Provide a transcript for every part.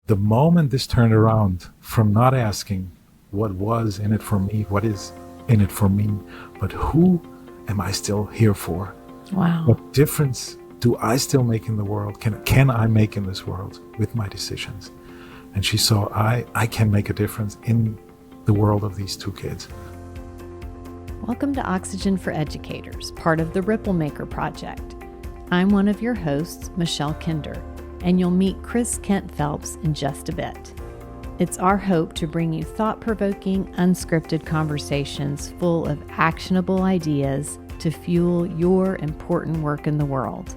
the moment this turned around from not asking what was in it for me, what is in it for me, but who am I still here for? Wow. What difference do I still make in the world? Can I make in this world with my decisions? And she saw I can make a difference in the world of these two kids. Welcome to Oxygen for Educators, part of the Ripple Maker Project. I'm one of your hosts, Michelle Kinder, and you'll meet Chris Kent Phelps in just a bit. It's our hope to bring you thought-provoking, unscripted conversations full of actionable ideas to fuel your important work in the world.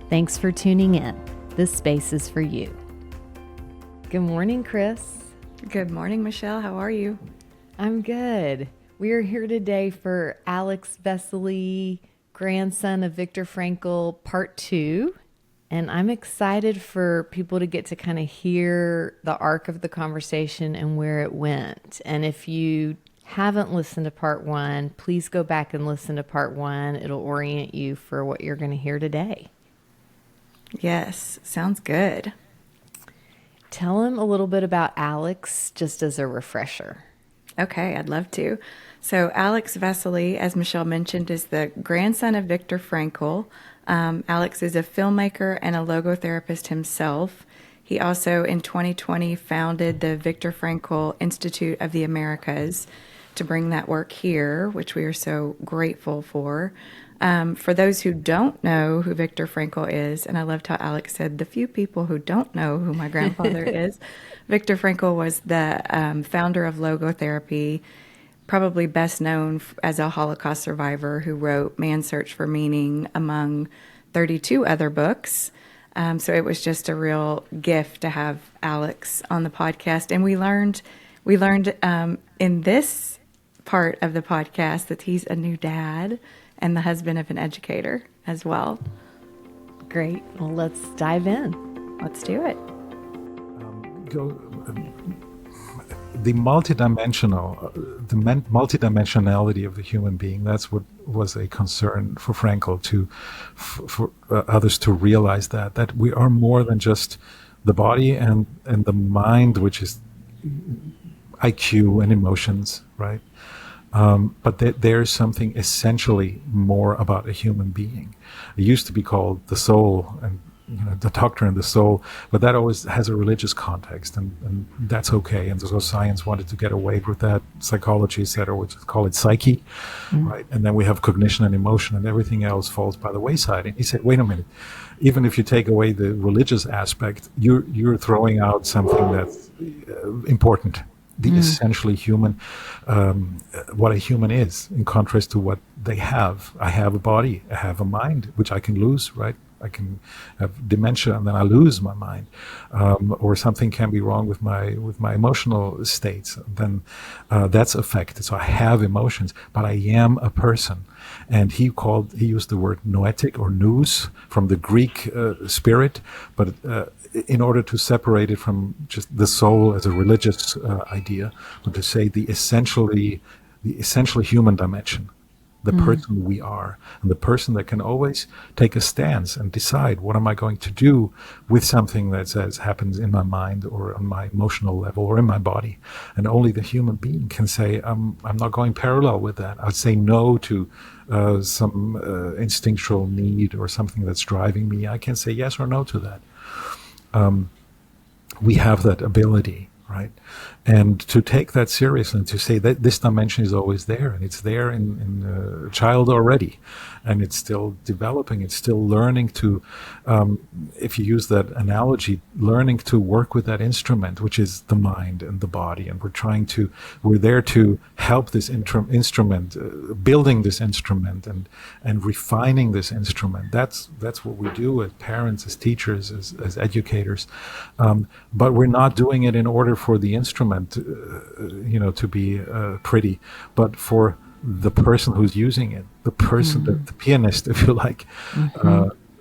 Thanks for tuning in. This space is for you. Good morning, Chris. Good morning, Michelle. How are you? I'm good. We are here today for Alex Vesely, grandson of Viktor Frankl, part 2. And I'm excited for people to get to kind of hear the arc of the conversation and where it went. And if you haven't listened to part 1, please go back and listen to part 1. It'll orient you for what you're going to hear today. Yes, sounds good. Tell him a little bit about Alex, just as a refresher. Okay, I'd love to. So Alex Vesely, as Michelle mentioned, is the grandson of Viktor Frankl. Alex is a filmmaker and a logotherapist himself. He also, in 2020, founded the Viktor Frankl Institute of the Americas to bring that work here, which we are so grateful for. For those who don't know who Viktor Frankl is, and I loved how Alex said, the few people who don't know who my grandfather is, Viktor Frankl was the founder of Logotherapy, probably best known as a Holocaust survivor who wrote Man's Search for Meaning, among 32 other books. So it was just a real gift to have Alex on the podcast. And we learned in this part of the podcast that he's a new dad and the husband of an educator as well. Great. Well, let's dive in. Let's do it. The multidimensionality of the human being, that's what was a concern for Frankl, for others to realize that we are more than just the body and the mind, which is IQ and emotions, right? But there's something essentially more about a human being. It used to be called the soul, and the doctrine of the soul, but that always has a religious context, and that's okay. And so science wanted to get away with that. Psychology said, or we just call it psyche, right? And then we have cognition and emotion, and everything else falls by the wayside. And he said, wait a minute, even if you take away the religious aspect, you're throwing out something that's important. The essentially human, what a human is, in contrast to what they have. I have a body, I have a mind, which I can lose, right? I can have dementia and then I lose my mind, or something can be wrong with my emotional states. Then that's affected. So I have emotions, but I am a person. And he used the word noetic or nous from the Greek spirit, but in order to separate it from just the soul as a religious idea, but to say the essentially human dimension. The person we are, and the person that can always take a stance and decide, what am I going to do with something that happens in my mind or on my emotional level or in my body. And only the human being can say, I'm not going parallel with that. I'd say no to some instinctual need or something that's driving me. I can say yes or no to that. We have that ability. Right, and to take that seriously and to say that this dimension is always there, and it's there in a child already, and it's still developing, it's still learning to, if you use that analogy, learning to work with that instrument, which is the mind and the body, and we're there to help this instrument, building this instrument and refining this instrument. That's what we do as parents, as teachers, as educators, but we're not doing it in order for the instrument, to be pretty, but for the person who's using it, the person, the pianist, if you like,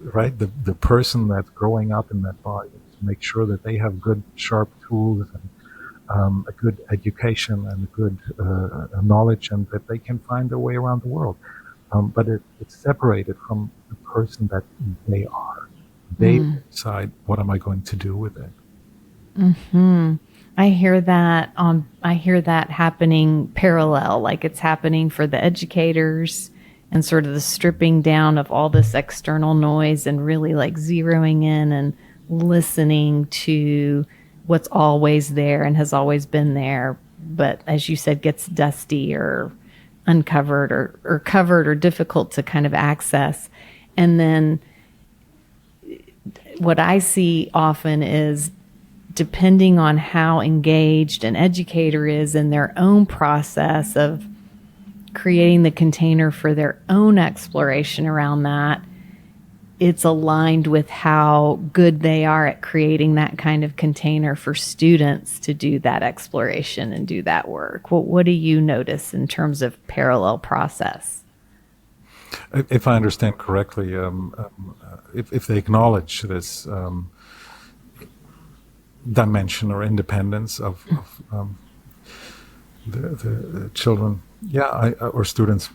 right? The person that's growing up in that body, to make sure that they have good, sharp tools and a good education and a good knowledge, and that they can find their way around the world. But it's separated from the person that they are. They decide, what am I going to do with it? I hear that happening parallel, like it's happening for the educators and sort of the stripping down of all this external noise and really like zeroing in and listening to what's always there and has always been there, but as you said, gets dusty or uncovered or covered or difficult to kind of access. And then what I see often is, depending on how engaged an educator is in their own process of creating the container for their own exploration around that, it's aligned with how good they are at creating that kind of container for students to do that exploration and do that work. What do you notice in terms of parallel process? If I understand correctly, if they acknowledge this dimension or independence of the children, or students,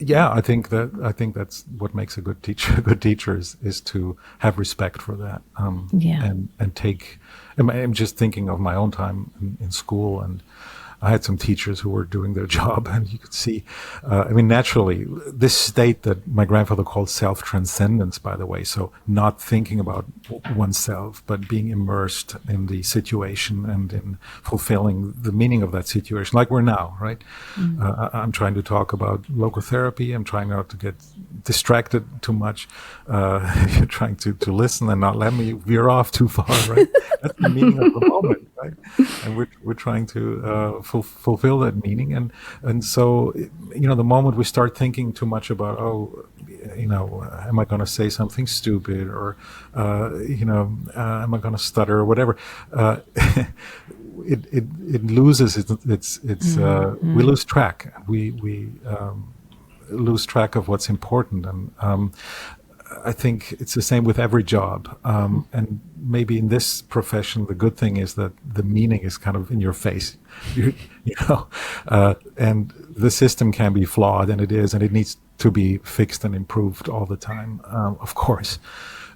I think that's what makes a good teacher. A good teacher is to have respect for that, and take. I'm just thinking of my own time in school, and I had some teachers who were doing their job, and you could see, naturally, this state that my grandfather called self-transcendence, by the way, so not thinking about oneself, but being immersed in the situation and in fulfilling the meaning of that situation, like we're now, right? I'm trying to talk about logotherapy. I'm trying not to get distracted too much. You're trying to listen and not let me veer off too far, right? That's the meaning of the moment, right? And we're trying to fulfill that meaning, and so the moment we start thinking too much about am I going to say something stupid, or am I going to stutter or whatever, it loses its we lose track. We lose track of what's important, and I think it's the same with every job. And maybe in this profession, the good thing is that the meaning is kind of in your face, and the system can be flawed, and it is, and it needs to be fixed and improved all the time, of course.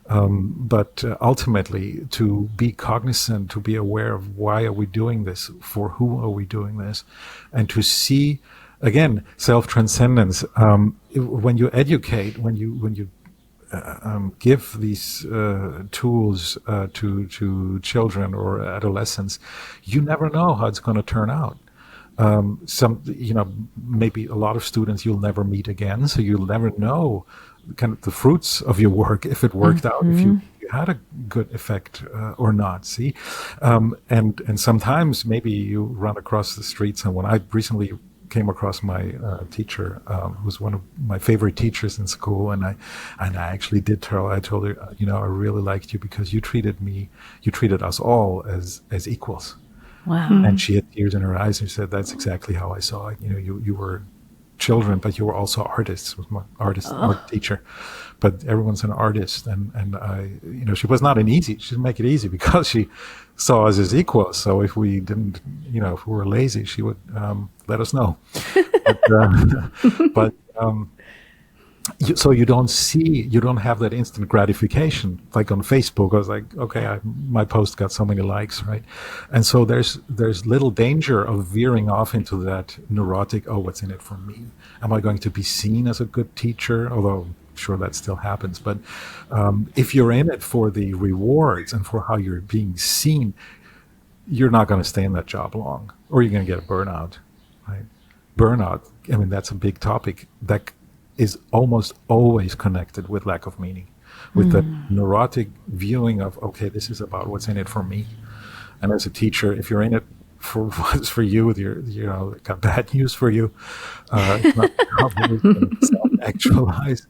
But ultimately, to be cognizant, to be aware of why are we doing this, for who are we doing this, and to see, again, self-transcendence. When you educate, when you give these tools to children or adolescents, you never know how it's going to turn out. Maybe a lot of students you'll never meet again, so you'll never know kind of the fruits of your work, if it worked out, if you had a good effect or not. See, and sometimes maybe you run across the street someone. I recently came across my teacher, who was one of my favorite teachers in school, and I actually did tell her, I told her, I really liked you because you treated us all as equals. Wow. And she had tears in her eyes, and she said, that's exactly how I saw it. You were children, but you were also artists. Was my art teacher, but everyone's an artist, and I, she was not she didn't make it easy because she saw us as equals. So if we didn't, if we were lazy, she would let us know. So you don't have that instant gratification like on Facebook. I was like, okay, my post got so many likes, right? And so there's little danger of veering off into that neurotic, what's in it for me? Am I going to be seen as a good teacher? Although I'm sure that still happens. But if you're in it for the rewards and for how you're being seen, you're not going to stay in that job long, or you're going to get a burnout, right? Burnout, that's a big topic that is almost always connected with lack of meaning, with the neurotic viewing of, okay, this is about what's in it for me. And as a teacher, if you're in it for what's for you, got bad news for you. It's not probably going to self-actualize,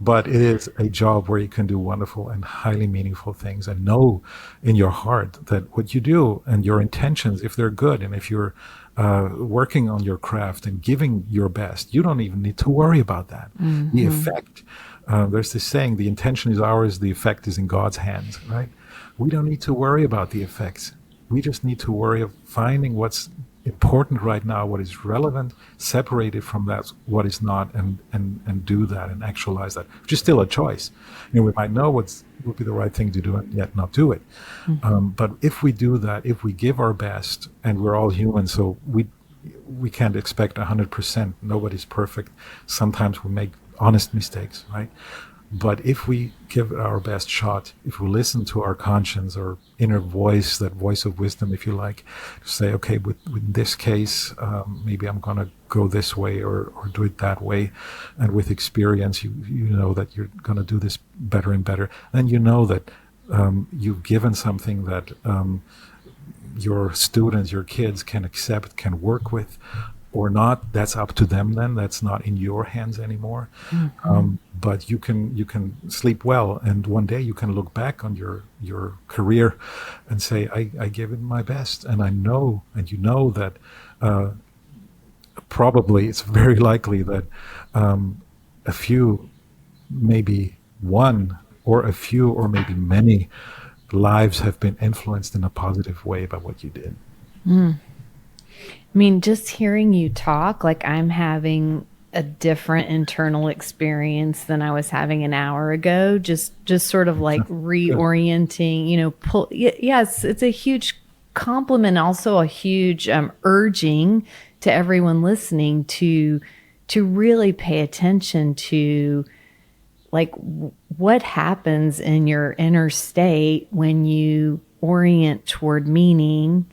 but it is a job where you can do wonderful and highly meaningful things, and know in your heart that what you do and your intentions, if they're good, and if you're working on your craft and giving your best, you don't even need to worry about that. The effect, there's this saying, the intention is ours, the effect is in God's hands, right? We don't need to worry about the effects. We just need to worry of finding what's important right now, what is relevant, separate it from that what is not, and do that and actualize that, which is still a choice. We might know what would be the right thing to do and yet not do it. But if we do that, if we give our best, and we're all human, so we can't expect 100%. Nobody's perfect. Sometimes we make honest mistakes, right? But if we give it our best shot, if we listen to our conscience or inner voice, that voice of wisdom, if you like, to say, okay, with this case, maybe I'm going to go this way or do it that way. And with experience, you know that you're going to do this better and better. Then you know that you've given something that your students, your kids can accept, can work with, or not. That's up to them then. That's not in your hands anymore. But you can sleep well, and one day you can look back on your career and say, I gave it my best, and I know, and you know that probably it's very likely that a few, maybe one, or a few, or maybe many lives have been influenced in a positive way by what you did. I mean, just hearing you talk, like I'm having a different internal experience than I was having an hour ago. Just sort of like reorienting, yes, it's a huge compliment, also a huge urging to everyone listening to really pay attention to like what happens in your inner state when you orient toward meaning.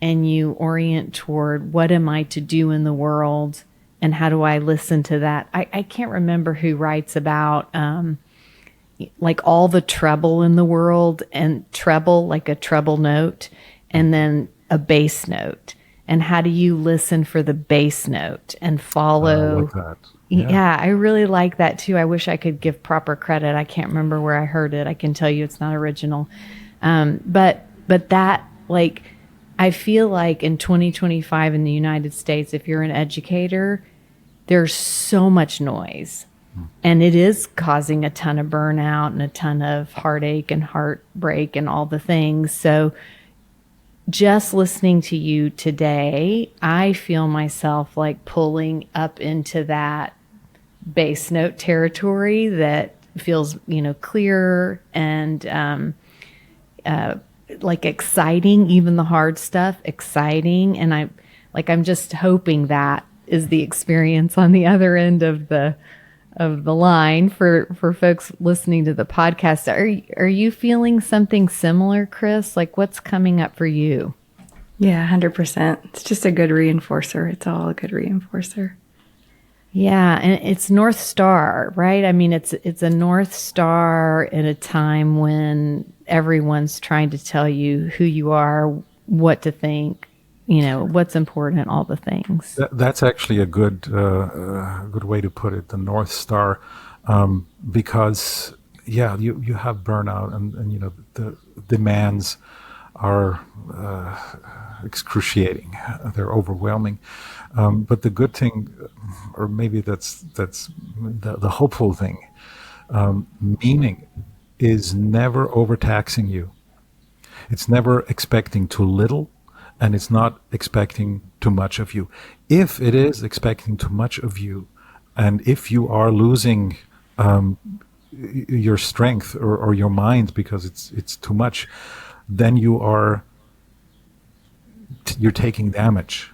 And you orient toward what am I to do in the world, and how do I listen to that? I can't remember who writes about like all the treble in the world, and treble like a treble note, and then a bass note. And how do you listen for the bass note and follow? Like that. Yeah, I really like that too. I wish I could give proper credit. I can't remember where I heard it. I can tell you it's not original. But that, like, I feel like in 2025 in the United States, if you're an educator, there's so much noise, and it is causing a ton of burnout and a ton of heartache and heartbreak and all the things. So just listening to you today, I feel myself like pulling up into that bass note territory that feels, clear and like exciting, even the hard stuff, exciting. And I'm just hoping that is the experience on the other end of the line for folks listening to the podcast. Are you feeling something similar, Chris? Like what's coming up for you? Yeah, 100%. It's just a good reinforcer. It's all a good reinforcer. Yeah, and it's North Star, right? I mean, it's a North Star at a time when everyone's trying to tell you who you are, what to think, what's important, all the things. That's actually a good way to put it, the North Star, because you have burnout, and the demands are excruciating. They're overwhelming. But the good thing, or maybe that's the hopeful thing, meaning is never overtaxing you. It's never expecting too little, and it's not expecting too much of you. If it is expecting too much of you, and if you are losing your strength or your mind because it's too much, then you're taking damage.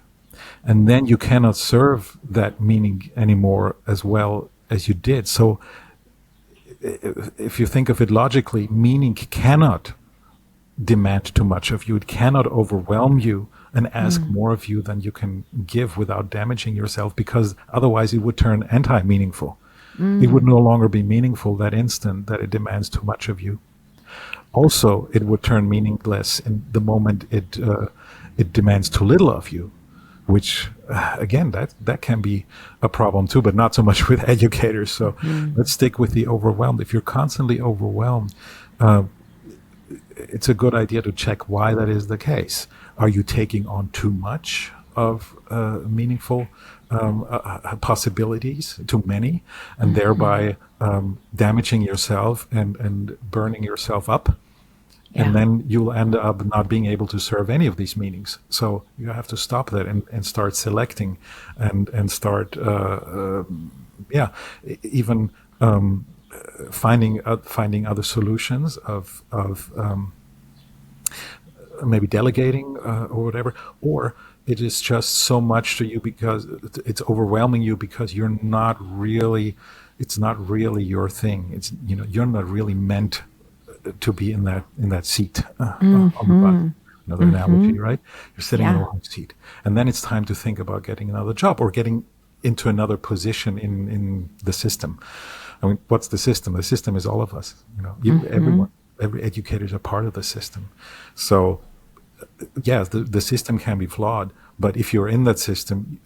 And then you cannot serve that meaning anymore as well as you did. So if you think of it logically, meaning cannot demand too much of you. It cannot overwhelm you and ask more of you than you can give without damaging yourself, because otherwise it would turn anti-meaningful. It would no longer be meaningful that instant that it demands too much of you. Also, it would turn meaningless in the moment it demands too little of you, which again, that can be a problem too, but not so much with educators. So let's stick with the overwhelmed. If you're constantly overwhelmed, it's a good idea to check why that is the case. Are you taking on too much of meaningful possibilities, too many, and thereby damaging yourself and burning yourself up? And then you'll end up not being able to serve any of these meanings. So you have to stop that and start selecting and start, even finding other solutions of maybe delegating or whatever, or it is just so much to you because it's overwhelming you because it's not really your thing. It's, you're not really meant to be in that seat on the bus. Another analogy, right? You're sitting in a long seat, and then it's time to think about getting another job or getting into another position in the system. I mean, what's the system? The system is all of us. Everyone, every educators are part of the system. So, yes, the system can be flawed, but if you're in that system,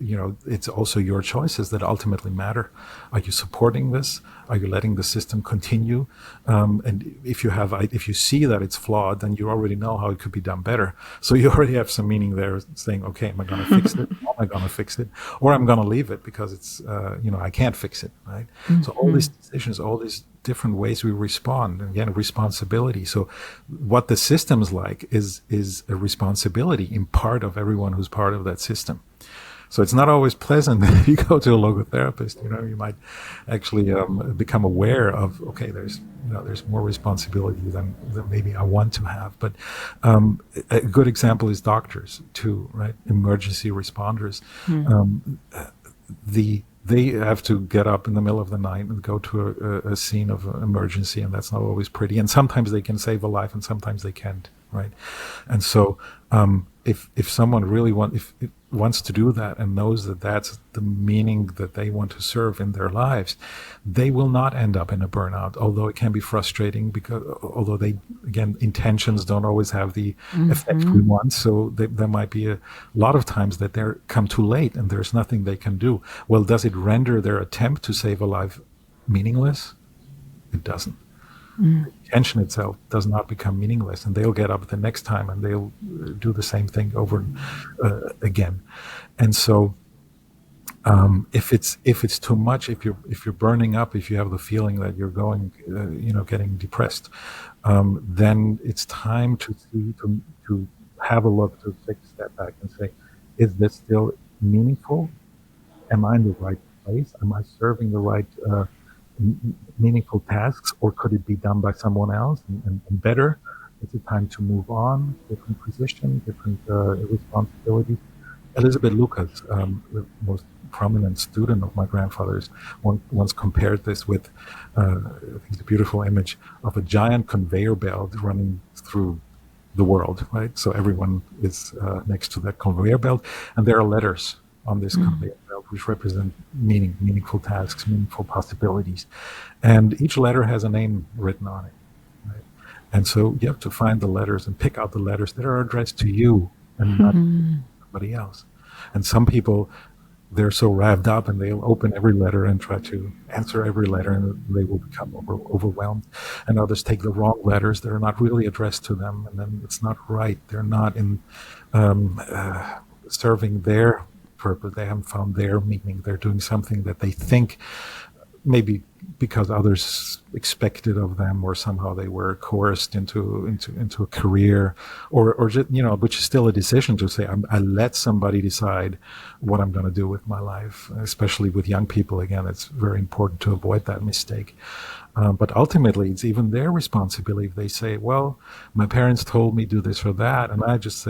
it's also your choices that ultimately matter. Are you supporting this? Are you letting the system continue? And if you see that it's flawed, then you already know how it could be done better. So you already have some meaning there, saying, okay, am I going to fix it? Am I going to fix it? Or I'm going to leave it because it's, I can't fix it, right? So all these decisions, all these different ways we respond, and again, responsibility. So what the system's like is a responsibility in part of everyone who's part of that system. So it's not always pleasant if you go to a logotherapist. You might actually become aware of, okay, there's more responsibility than maybe I want to have. But a good example is doctors too, right? Emergency responders. They have to get up in the middle of the night and go to a scene of emergency, and that's not always pretty. And sometimes they can save a life, and sometimes they can't, right? And so if someone really wants to do that and knows that that's the meaning that they want to serve in their lives, they will not end up in a burnout, although it can be frustrating although intentions don't always have the effect we want. So there might be a lot of times that they come too late and there's nothing they can do. Well, does it render their attempt to save a life meaningless? It doesn't. The intention itself does not become meaningless, and they'll get up the next time and they'll do the same thing over again. And so if it's too much, if you're burning up, if you have the feeling that you're going getting depressed, then it's time to have a look, to take a step back and say, is this still meaningful? Am I in the right place? Am I serving the right meaningful tasks, or could it be done by someone else and better? Is it time to move on? Different position, different responsibilities. Elizabeth Lucas, the most prominent student of my grandfather's, once compared this with I think the beautiful image of a giant conveyor belt running through the world, right? So everyone is next to that conveyor belt, and there are letters on this conveyor belt which represent meaningful tasks, meaningful possibilities. And each letter has a name written on it, right? And so you have to find the letters and pick out the letters that are addressed to you and not somebody else. And some people, they're so revved up and they'll open every letter and try to answer every letter, and they will become overwhelmed. And others take the wrong letters that are not really addressed to them, and then it's not right. They're not in serving their purpose. They haven't found their meaning. They're doing something that they think, maybe because others expected of them, or somehow they were coerced into a career, or just, which is still a decision to say, I let somebody decide what I'm going to do with my life. Especially with young people, again, it's very important to avoid that mistake. But ultimately, it's even their responsibility if they say, well, my parents told me do this or that, and I just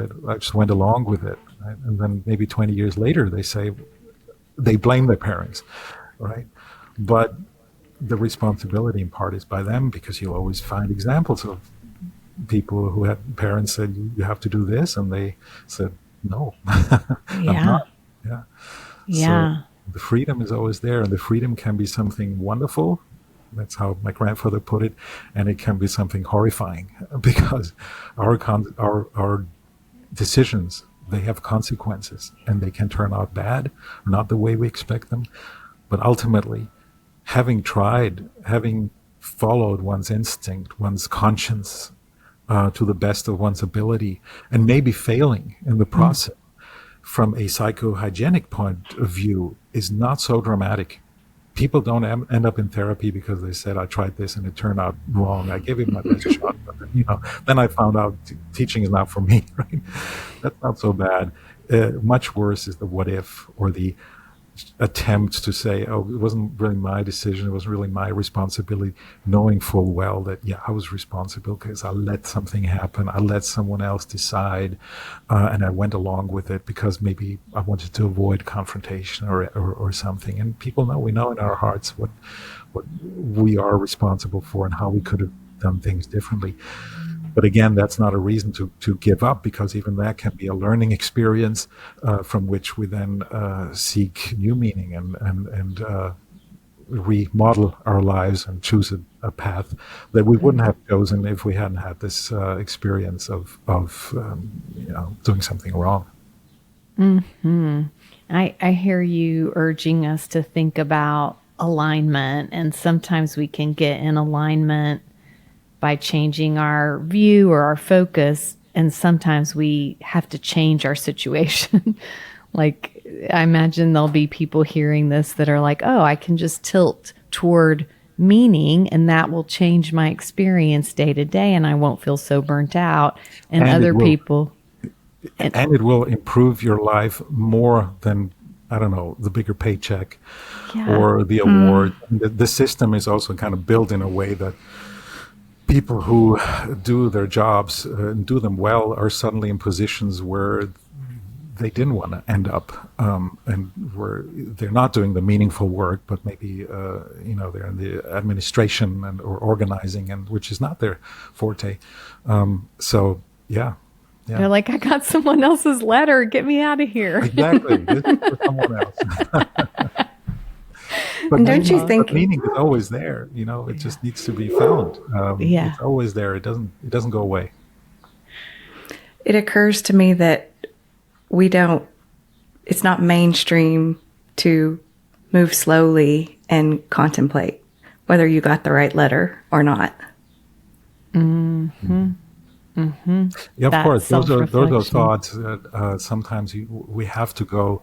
went along with it. Right? And then maybe 20 years later, they blame their parents, right? But the responsibility in part is by them, because you'll always find examples of people who had parents said, you have to do this, and they said, no, I'm not. Yeah. So the freedom is always there, and the freedom can be something wonderful. That's how my grandfather put it. And it can be something horrifying, because our decisions, they have consequences, and they can turn out bad, not the way we expect them. But ultimately, having followed one's instinct, one's conscience, to the best of one's ability, and maybe failing in the process, from a psychohygienic point of view, is not so dramatic. People don't end up in therapy because they said, I tried this and it turned out wrong. I gave it my best shot, but then Then I found out teaching is not for me, right? That's not so bad. Much worse is the what if, or the attempt to say, oh, it wasn't really my decision, it wasn't really my responsibility, knowing full well that, yeah, I was responsible because I let something happen, I let someone else decide, and I went along with it because maybe I wanted to avoid confrontation or something. And we know in our hearts what we are responsible for and how we could have done things differently. But again, that's not a reason to give up, because even that can be a learning experience from which we then seek new meaning and remodel our lives and choose a path that we wouldn't have chosen if we hadn't had this experience of doing something wrong. Mm-hmm. I hear you urging us to think about alignment, and sometimes we can get in alignment by changing our view or our focus, and sometimes we have to change our situation. Like, I imagine there'll be people hearing this that are like, oh, I can just tilt toward meaning and that will change my experience day to day and I won't feel so burnt out. And other people... And it will improve your life more than, I don't know, the bigger paycheck or the award. The system is also kind of built in a way that people who do their jobs and do them well are suddenly in positions where they didn't want to end up, and where they're not doing the meaningful work, but maybe they're in the administration or organizing, and which is not their forte. Yeah. They're like, I got someone else's letter. Get me out of here. Exactly. This is for someone else. But and don't you think meaning is always there? It just needs to be found. It's always there. It doesn't go away. It occurs to me that it's not mainstream to move slowly and contemplate whether you got the right letter or not. Mm-hmm. Mm-hmm. Yeah, of course. Those are thoughts that sometimes we have to go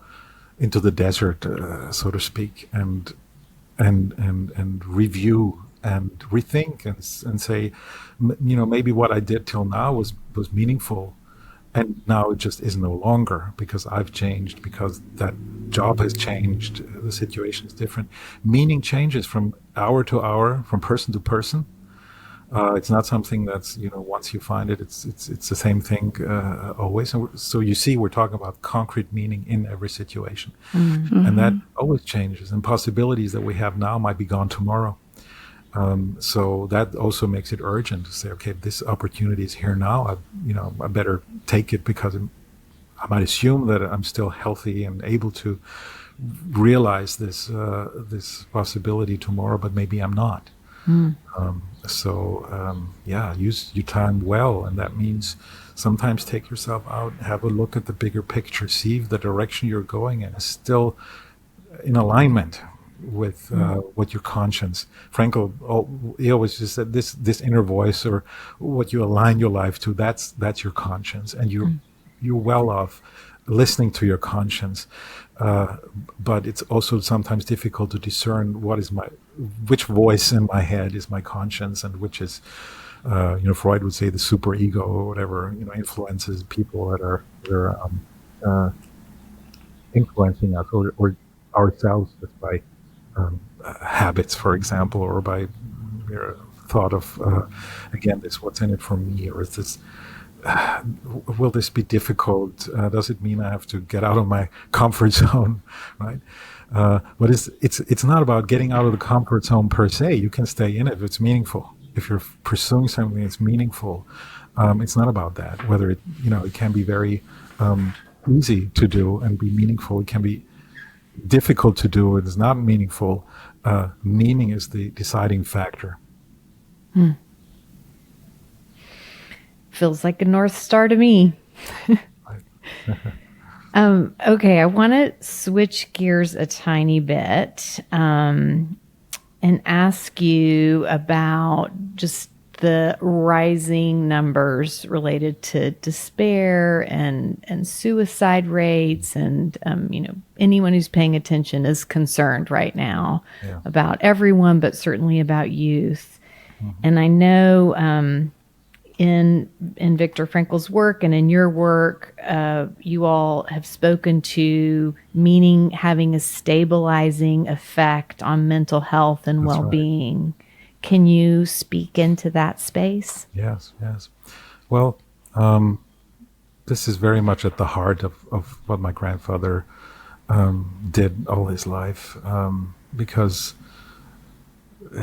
into the desert, so to speak, and review and rethink and say, maybe what I did till now was meaningful, and now it just is no longer because I've changed, because that job has changed, the situation is different. Meaning changes from hour to hour, from person to person. It's not something that's, once you find it, it's the same thing always. And so you see, we're talking about concrete meaning in every situation. Mm-hmm. And that always changes. And possibilities that we have now might be gone tomorrow. So that also makes it urgent to say, okay, this opportunity is here now. I better take it, because I might assume that I'm still healthy and able to realize this possibility tomorrow, but maybe I'm not. Mm. Use your time well, and that means sometimes take yourself out, have a look at the bigger picture, see if the direction you're going in is still in alignment with what your conscience. Frankl, he always just said this inner voice, or what you align your life to, that's your conscience, and you're well off listening to your conscience. But it's also sometimes difficult to discern which voice in my head is my conscience, and which is, Freud would say the super ego or whatever, influences people that are influencing us or ourselves just by habits, for example, or by thought of, again, this what's in it for me, or is this, will this be difficult? Does it mean I have to get out of my comfort zone, right? But it's not about getting out of the comfort zone per se. You can stay in it if it's meaningful. If you're pursuing something that's meaningful, it's not about that. Whether it can be very easy to do and be meaningful. It can be difficult to do. It is not meaningful. Meaning is the deciding factor. Feels like a North Star to me. Okay, I want to switch gears a tiny bit and ask you about just the rising numbers related to despair and suicide rates, and anyone who's paying attention is concerned right now about everyone, but certainly about youth. Mm-hmm. And I know in Viktor Frankl's work and in your work, you all have spoken to meaning having a stabilizing effect on mental health and well-being. Right. Can you speak into that space? Yes. Well, this is very much at the heart of what my grandfather did all his life, because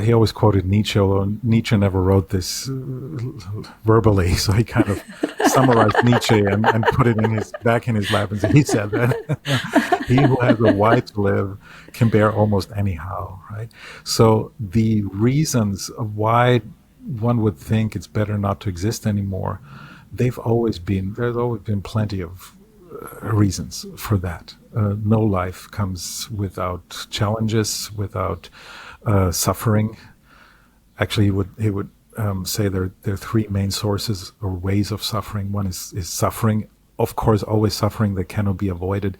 he always quoted Nietzsche, although Nietzsche never wrote this verbally, so he kind of summarized Nietzsche and put it back in his lap, and he said that he who has a why to live can bear almost anyhow, right? So the reasons of why one would think it's better not to exist anymore, there's always been plenty of reasons for that. No life comes without challenges, without suffering. Actually, he would say there are three main sources or ways of suffering. One is suffering, of course, always suffering that cannot be avoided.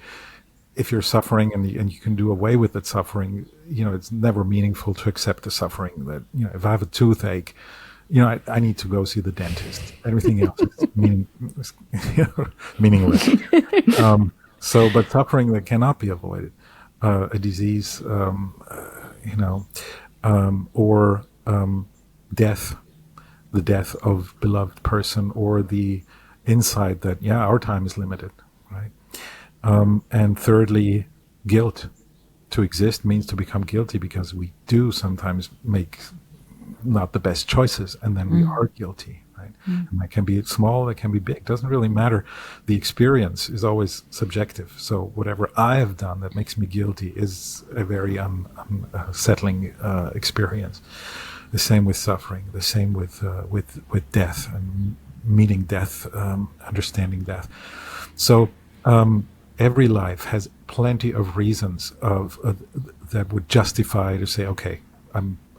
If you're suffering and you can do away with that suffering, it's never meaningful to accept the suffering. That if I have a toothache, I need to go see the dentist. Everything else is meaningless. But suffering that cannot be avoided, a disease, or death, the death of beloved person, or the insight that, our time is limited, right? And thirdly, guilt. To exist means to become guilty because we do sometimes make not the best choices, and then we are guilty, right? And that can be small, that can be big, doesn't really matter. The experience is always subjective. So whatever I have done that makes me guilty is a very unsettling experience. The same with suffering, the same with death and meeting death, understanding death. So every life has plenty of reasons that would justify to say, okay,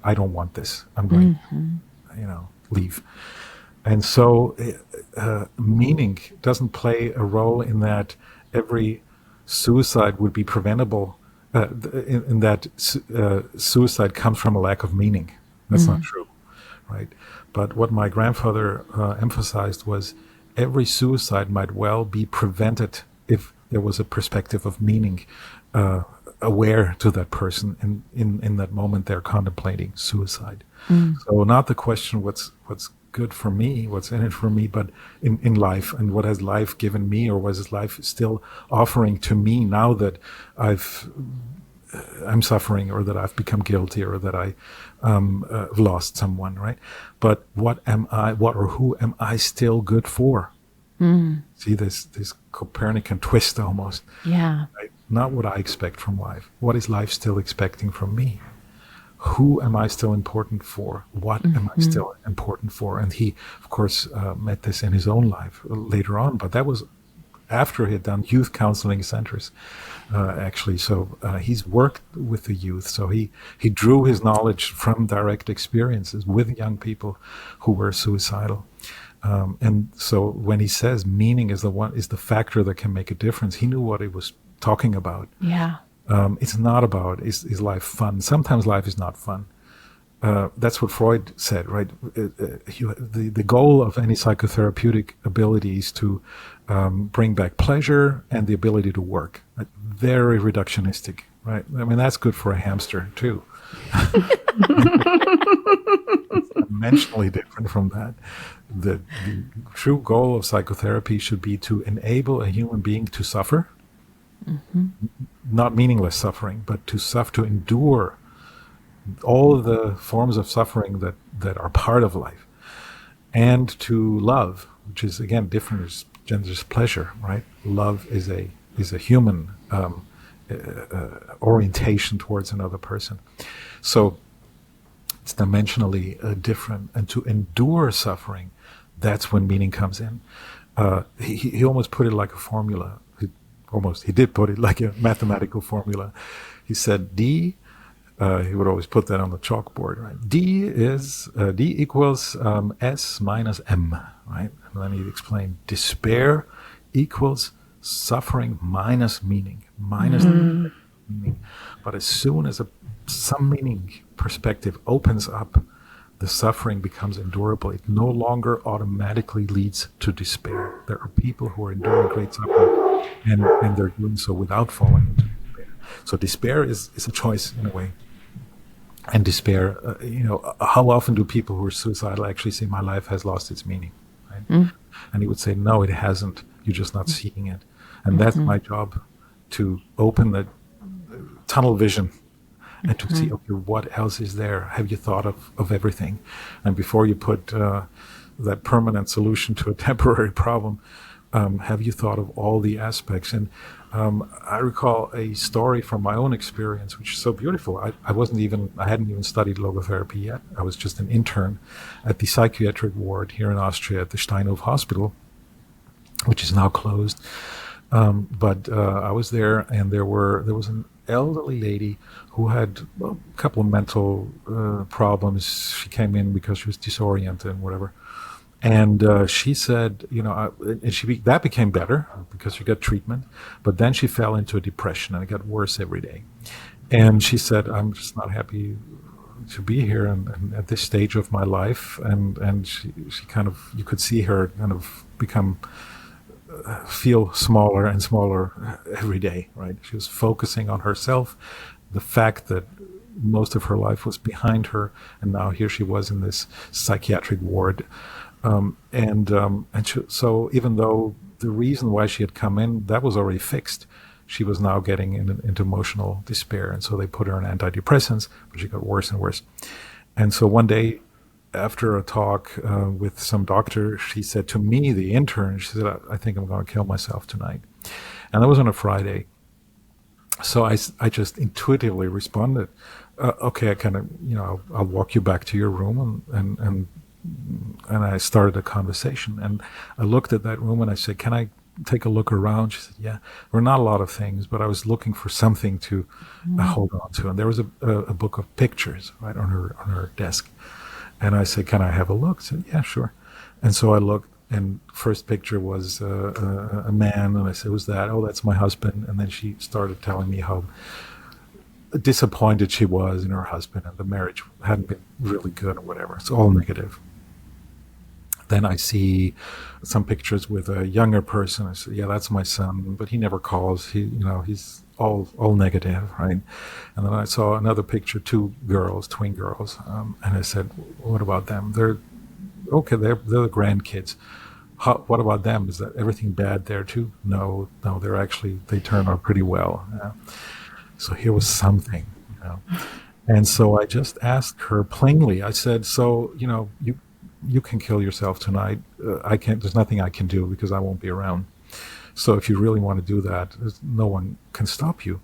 I don't want this. I'm going to, leave. And so meaning doesn't play a role in that every suicide would be preventable, in that suicide comes from a lack of meaning. That's not true, right? But what my grandfather emphasized was every suicide might well be prevented if there was a perspective of meaning aware to that person in that moment they're contemplating suicide. So not the question what's good for me, what's in it for me, but in life, and what has life given me, or what is life still offering to me now that I'm suffering, or that I've become guilty, or that I lost someone, right? But what or who am I still good for? See this Copernican twist almost. Yeah. Right? Not what I expect from life. What is life still expecting from me? Who am I still important for? What am I still important for? And he, of course, met this in his own life later on, but that was after he had done youth counseling centers, actually. So he's worked with the youth. So he drew his knowledge from direct experiences with young people who were suicidal. And so when he says meaning is the factor that can make a difference, he knew what he was talking about. Yeah. It's not about is life fun. Sometimes life is not fun. That's what Freud said, right? The goal of any psychotherapeutic ability is to bring back pleasure and the ability to work. Very reductionistic, right? I mean, that's good for a hamster too. It's dimensionally different from that. The true goal of psychotherapy should be to enable a human being to suffer, not meaningless suffering, but to endure all of the forms of suffering that are part of life, and to love, which is again different as gender's pleasure, right? Love is a human orientation towards another person. So it's dimensionally different, and to endure suffering, that's when meaning comes in. He almost put it like a formula. He did put it like a mathematical formula. He said D. He would always put that on the chalkboard, right? D equals S minus M, right? And then he'd explain despair equals suffering minus meaning, meaning. But as soon as some meaning perspective opens up, the suffering becomes endurable. It no longer automatically leads to despair. There are people who are enduring great suffering, and they're doing so without falling into despair. So despair is a choice in a way. And despair, how often do people who are suicidal actually say, my life has lost its meaning? Right? And he would say, no, it hasn't. You're just not seeing it. And that's my job, to open the tunnel vision and to see, okay, what else is there? Have you thought of everything? And before you put that permanent solution to a temporary problem, have you thought of all the aspects? And I recall a story from my own experience, which is so beautiful. I hadn't even studied logotherapy yet. I was just an intern at the psychiatric ward here in Austria at the Steinhof Hospital, which is now closed. But I was there, and there was an elderly lady who had a couple of mental problems. She came in because she was disoriented and whatever. And she said, that became better because she got treatment. But then she fell into a depression, and it got worse every day. And she said, I'm just not happy to be here and at this stage of my life. And she kind of, you could see her kind of feel smaller and smaller every day, right? She was focusing on herself, the fact that most of her life was behind her, and now here she was in this psychiatric ward. So even though the reason why she had come in, that was already fixed, she was now getting into emotional despair. And so they put her on antidepressants, but she got worse and worse. And so one day, after a talk with some doctor, she said to me, the intern, she said, I think I'm going to kill myself tonight. And that was on a Friday. So I just intuitively responded, okay, I kind of, I'll walk you back to your room. And I started a conversation. And I looked at that room and I said, can I take a look around? She said, yeah. There were not a lot of things, but I was looking for something to hold on to. And there was a book of pictures right on her desk. And I said, can I have a look? She said, yeah, sure. And so I looked, and first picture was a man, and I said, who's that? Oh, that's my husband. And then she started telling me how disappointed she was in her husband, and the marriage hadn't been really good or whatever. It's all negative. Then I see some pictures with a younger person. I said, yeah, that's my son, but he never calls. He's all negative, right? And then I saw another picture, two girls, twin girls, and I said, what about them? They're the grandkids. What about them? Is that everything bad there too? No, they turn out pretty well. So here was something, And so I just asked her plainly. I said, so you can kill yourself tonight. I can't. There's nothing I can do because I won't be around. So if you really want to do that, no one can stop you.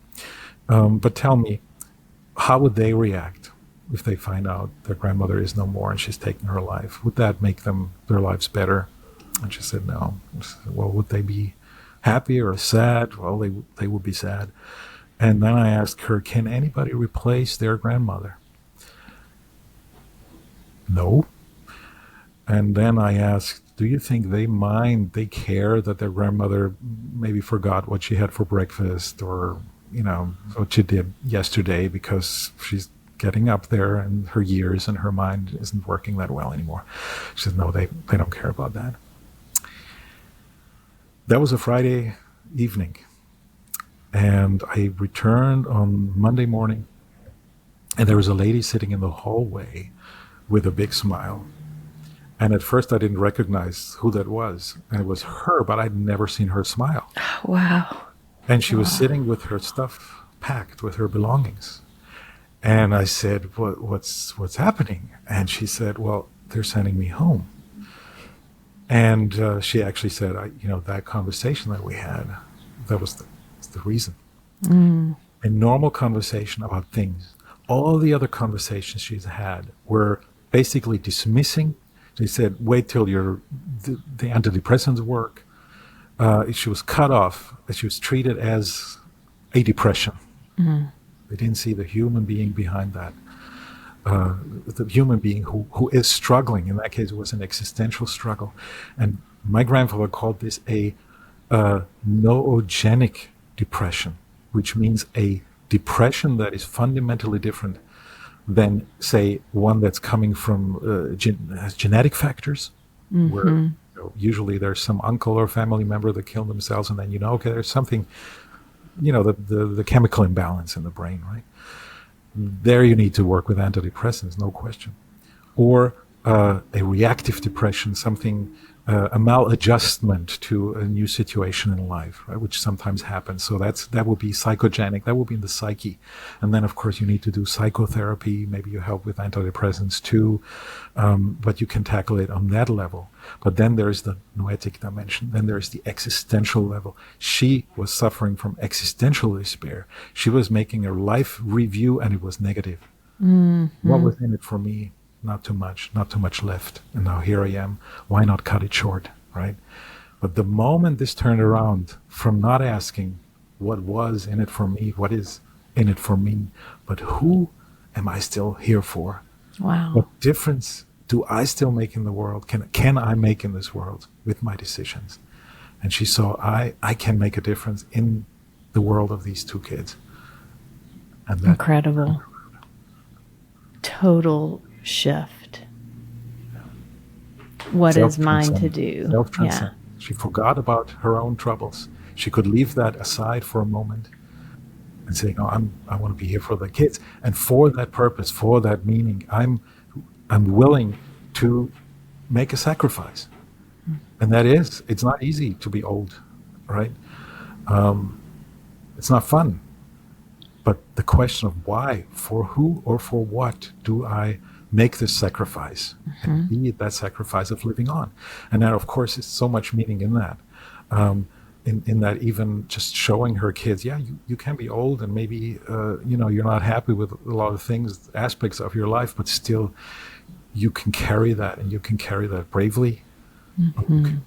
But tell me, how would they react if they find out their grandmother is no more and she's taken her life? Would that make their lives better? And she said, no. I said, well, would they be happy or sad? Well, they would be sad. And then I asked her, can anybody replace their grandmother? No. And then I asked, do you think they care that their grandmother maybe forgot what she had for breakfast or, what she did yesterday because she's getting up there in her years and her mind isn't working that well anymore? She said, no, they don't care about that. That was a Friday evening. And I returned on Monday morning, and there was a lady sitting in the hallway with a big smile. And at first I didn't recognize who that was. And it was her, but I'd never seen her smile. Wow. And she was sitting with her stuff packed, with her belongings. And I said, what's happening? And she said, well, they're sending me home. And she actually said, that conversation that we had, that was the reason. A normal conversation about things. All the other conversations she's had were basically dismissing. They said, wait till the antidepressants work. She was cut off. She was treated as a depression. They didn't see the human being behind that. The human being who is struggling. In that case, it was an existential struggle. And my grandfather called this a noogenic depression, which means a depression that is fundamentally different than, say, one that's coming from has genetic factors, where usually there's some uncle or family member that killed themselves, and then okay, there's something, the chemical imbalance in the brain, right? There you need to work with antidepressants, no question. Or a reactive depression, something, a maladjustment to a new situation in life, right, which sometimes happens. So that would be psychogenic, that would be in the psyche. And then, of course, you need to do psychotherapy. Maybe you help with antidepressants too, but you can tackle it on that level. But then there's the noetic dimension. Then there's the existential level. She was suffering from existential despair. She was making a life review, and it was negative. What was in it for me? Not too much left. And now here I am. Why not cut it short, right? But the moment this turned around from not asking what was in it for me, what is in it for me, but who am I still here for? Wow. What difference do I still make in the world? Can I make in this world with my decisions? And she saw I can make a difference in the world of these two kids. And that, incredible. Total shift. What is mine to do? Self-transcendence. She forgot about her own troubles. She could leave that aside for a moment and say, no, I want to be here for the kids. And for that purpose, for that meaning, I'm willing to make a sacrifice. And that is, it's not easy to be old, right? It's not fun. But the question of why, for who or for what do I make this sacrifice, and be that sacrifice of living on? And that, of course, is so much meaning in that. In that, even just showing her kids, you can be old, and maybe you're not happy with a lot of things, aspects of your life, but still you can carry that, and you can carry that bravely. You can,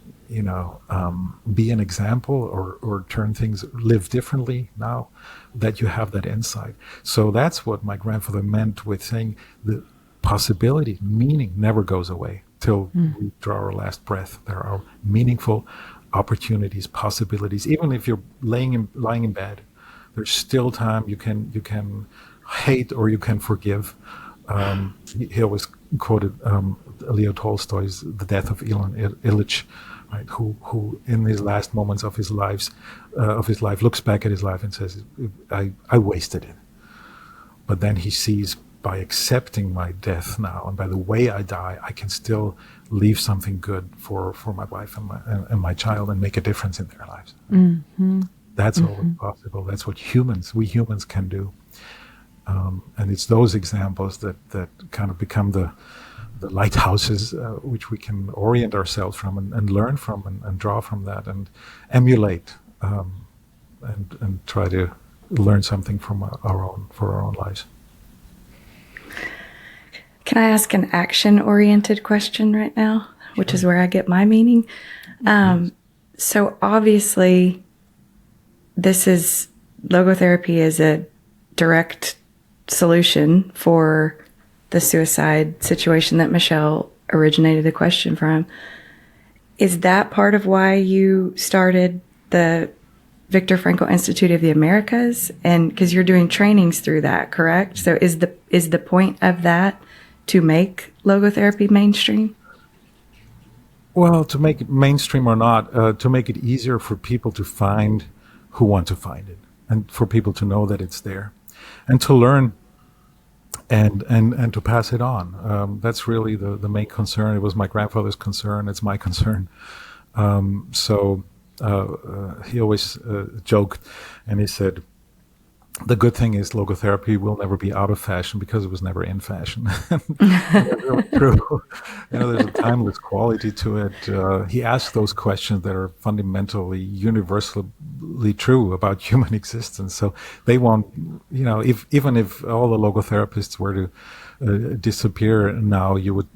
be an example, or turn things, live differently now that you have that insight. So that's what my grandfather meant with saying the possibility, meaning never goes away till we draw our last breath. There are meaningful opportunities, possibilities. Even if you're lying in bed, there's still time. You can hate or you can forgive. He always quoted Leo Tolstoy's The Death of Ivan Ilyich, right? Who in his last moments of his life looks back at his life and says, I wasted it. But then he sees, by accepting my death now and by the way I die, I can still leave something good for my wife and my child, and make a difference in their lives. That's always possible. That's what we humans can do. And it's those examples that kind of become the lighthouses which we can orient ourselves from and learn from and draw from that and emulate and try to learn something from our own lives. Can I ask an action-oriented question right now, which is where I get my meaning? So obviously, logotherapy is a direct solution for the suicide situation that Michelle originated the question from. Is that part of why you started the Viktor Frankl Institute of the Americas? And because you're doing trainings through that, correct? So is the point of that to make logotherapy mainstream? Well, to make it mainstream or not, to make it easier for people to find who want to find it, and for people to know that it's there, and to learn and to pass it on. That's really the main concern. It was my grandfather's concern. It's my concern. So he always joked, and he said, the good thing is logotherapy will never be out of fashion because it was never in fashion. That's really true. There's a timeless quality to it. He asked those questions that are fundamentally, universally true about human existence. So they won't, even if all the logotherapists were to disappear now, you would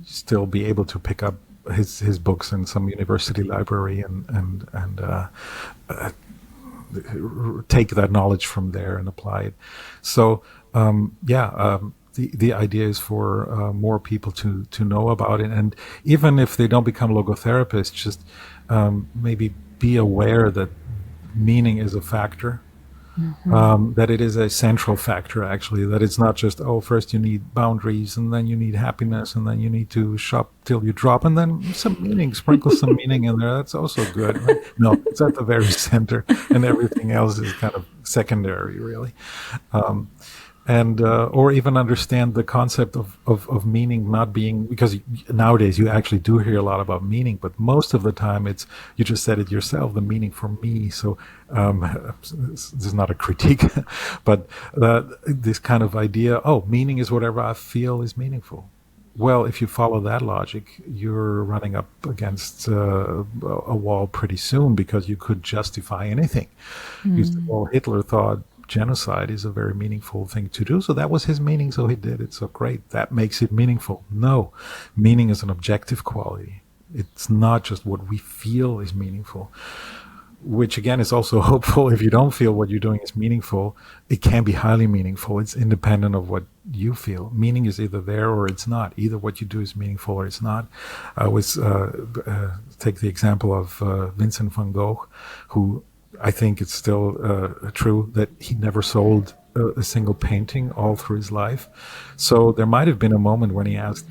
still be able to pick up his books in some university library and take that knowledge from there and apply it. So the idea is for more people to know about it, and even if they don't become logotherapists, just maybe be aware that meaning is a factor, That it is a central factor, actually, that it's not just, oh, first you need boundaries, and then you need happiness, and then you need to shop till you drop, and then some meaning, sprinkle some meaning in there. That's also good. Right? No, it's at the very center, and everything else is kind of secondary, really. And or even understand the concept of meaning not being, because nowadays you actually do hear a lot about meaning, but most of the time it's, you just said it yourself, the meaning for me. So this is not a critique, but this kind of idea, oh, meaning is whatever I feel is meaningful. Well, if you follow that logic, you're running up against a wall pretty soon, because you could justify anything. You said, well, Hitler thought genocide is a very meaningful thing to do, so that was his meaning, so he did it, so great, that makes it meaningful. No, meaning is an objective quality. It's not just what we feel is meaningful, which again is also hopeful. If you don't feel what you're doing is meaningful, it can be highly meaningful. It's independent of what you feel. Meaning is either there or it's not. Either what you do is meaningful or it's not. I always take the example of Vincent van Gogh, who I think it's still true that he never sold a single painting all through his life. So there might have been a moment when he asked,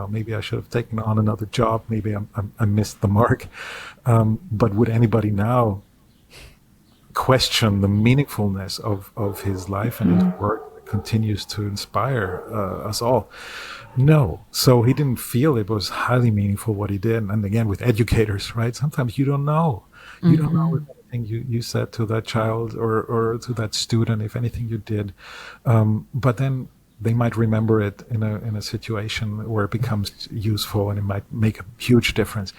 maybe I should have taken on another job. Maybe I missed the mark. But would anybody now question the meaningfulness of his life and his work that continues to inspire us all? No. So he didn't feel it was highly meaningful what he did. And again, with educators, right? Sometimes you don't know. You don't know if anything you said to that child or to that student, if anything you did. But then they might remember it in a situation where it becomes useful and it might make a huge difference.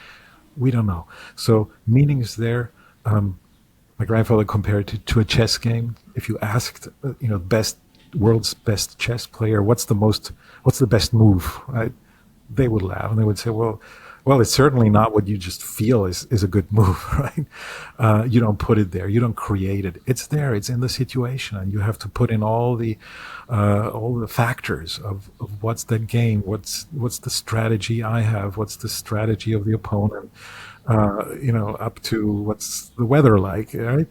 We don't know. So meaning is there. My grandfather compared it to a chess game. If you asked, world's best chess player, what's the best move, right? They would laugh and they would say, well, it's certainly not what you just feel is a good move, right? You don't put it there. You don't create it. It's there. It's in the situation, and you have to put in all the factors of what's that game, what's the strategy I have, what's the strategy of the opponent, up to what's the weather like, right?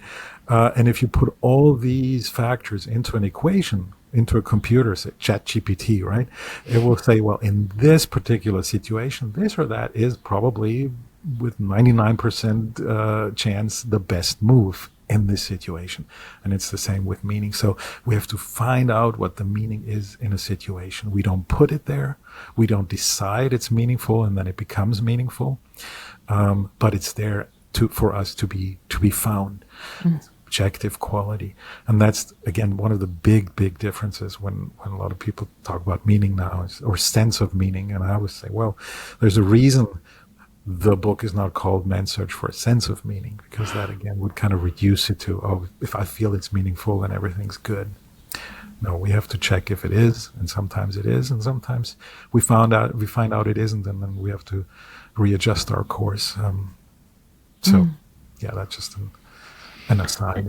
And if you put all these factors into an equation, into a computer, say ChatGPT, right? It will say, well, in this particular situation, this or that is probably with 99% chance the best move in this situation. And it's the same with meaning. So we have to find out what the meaning is in a situation. We don't put it there. We don't decide it's meaningful and then it becomes meaningful. But it's there for us to be found. Objective quality. And that's, again, one of the big differences when a lot of people talk about meaning now, or sense of meaning. And I always say, well, there's a reason the book is not called Man's Search for a Sense of Meaning, because that, again, would kind of reduce it to, oh, if I feel it's meaningful, then everything's good. No, we have to check if it is, and sometimes it is, and sometimes we find out it isn't, and then we have to readjust our course. Yeah, that's just an aside.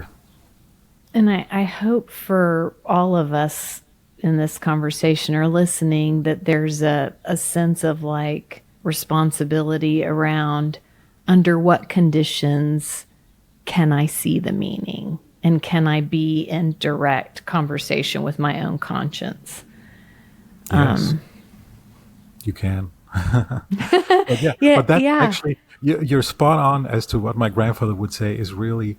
And I hope for all of us in this conversation or listening that there's a sense of like responsibility around under what conditions can I see the meaning, and can I be in direct conversation with my own conscience? Yes, you can. But that actually, you're spot on as to what my grandfather would say is really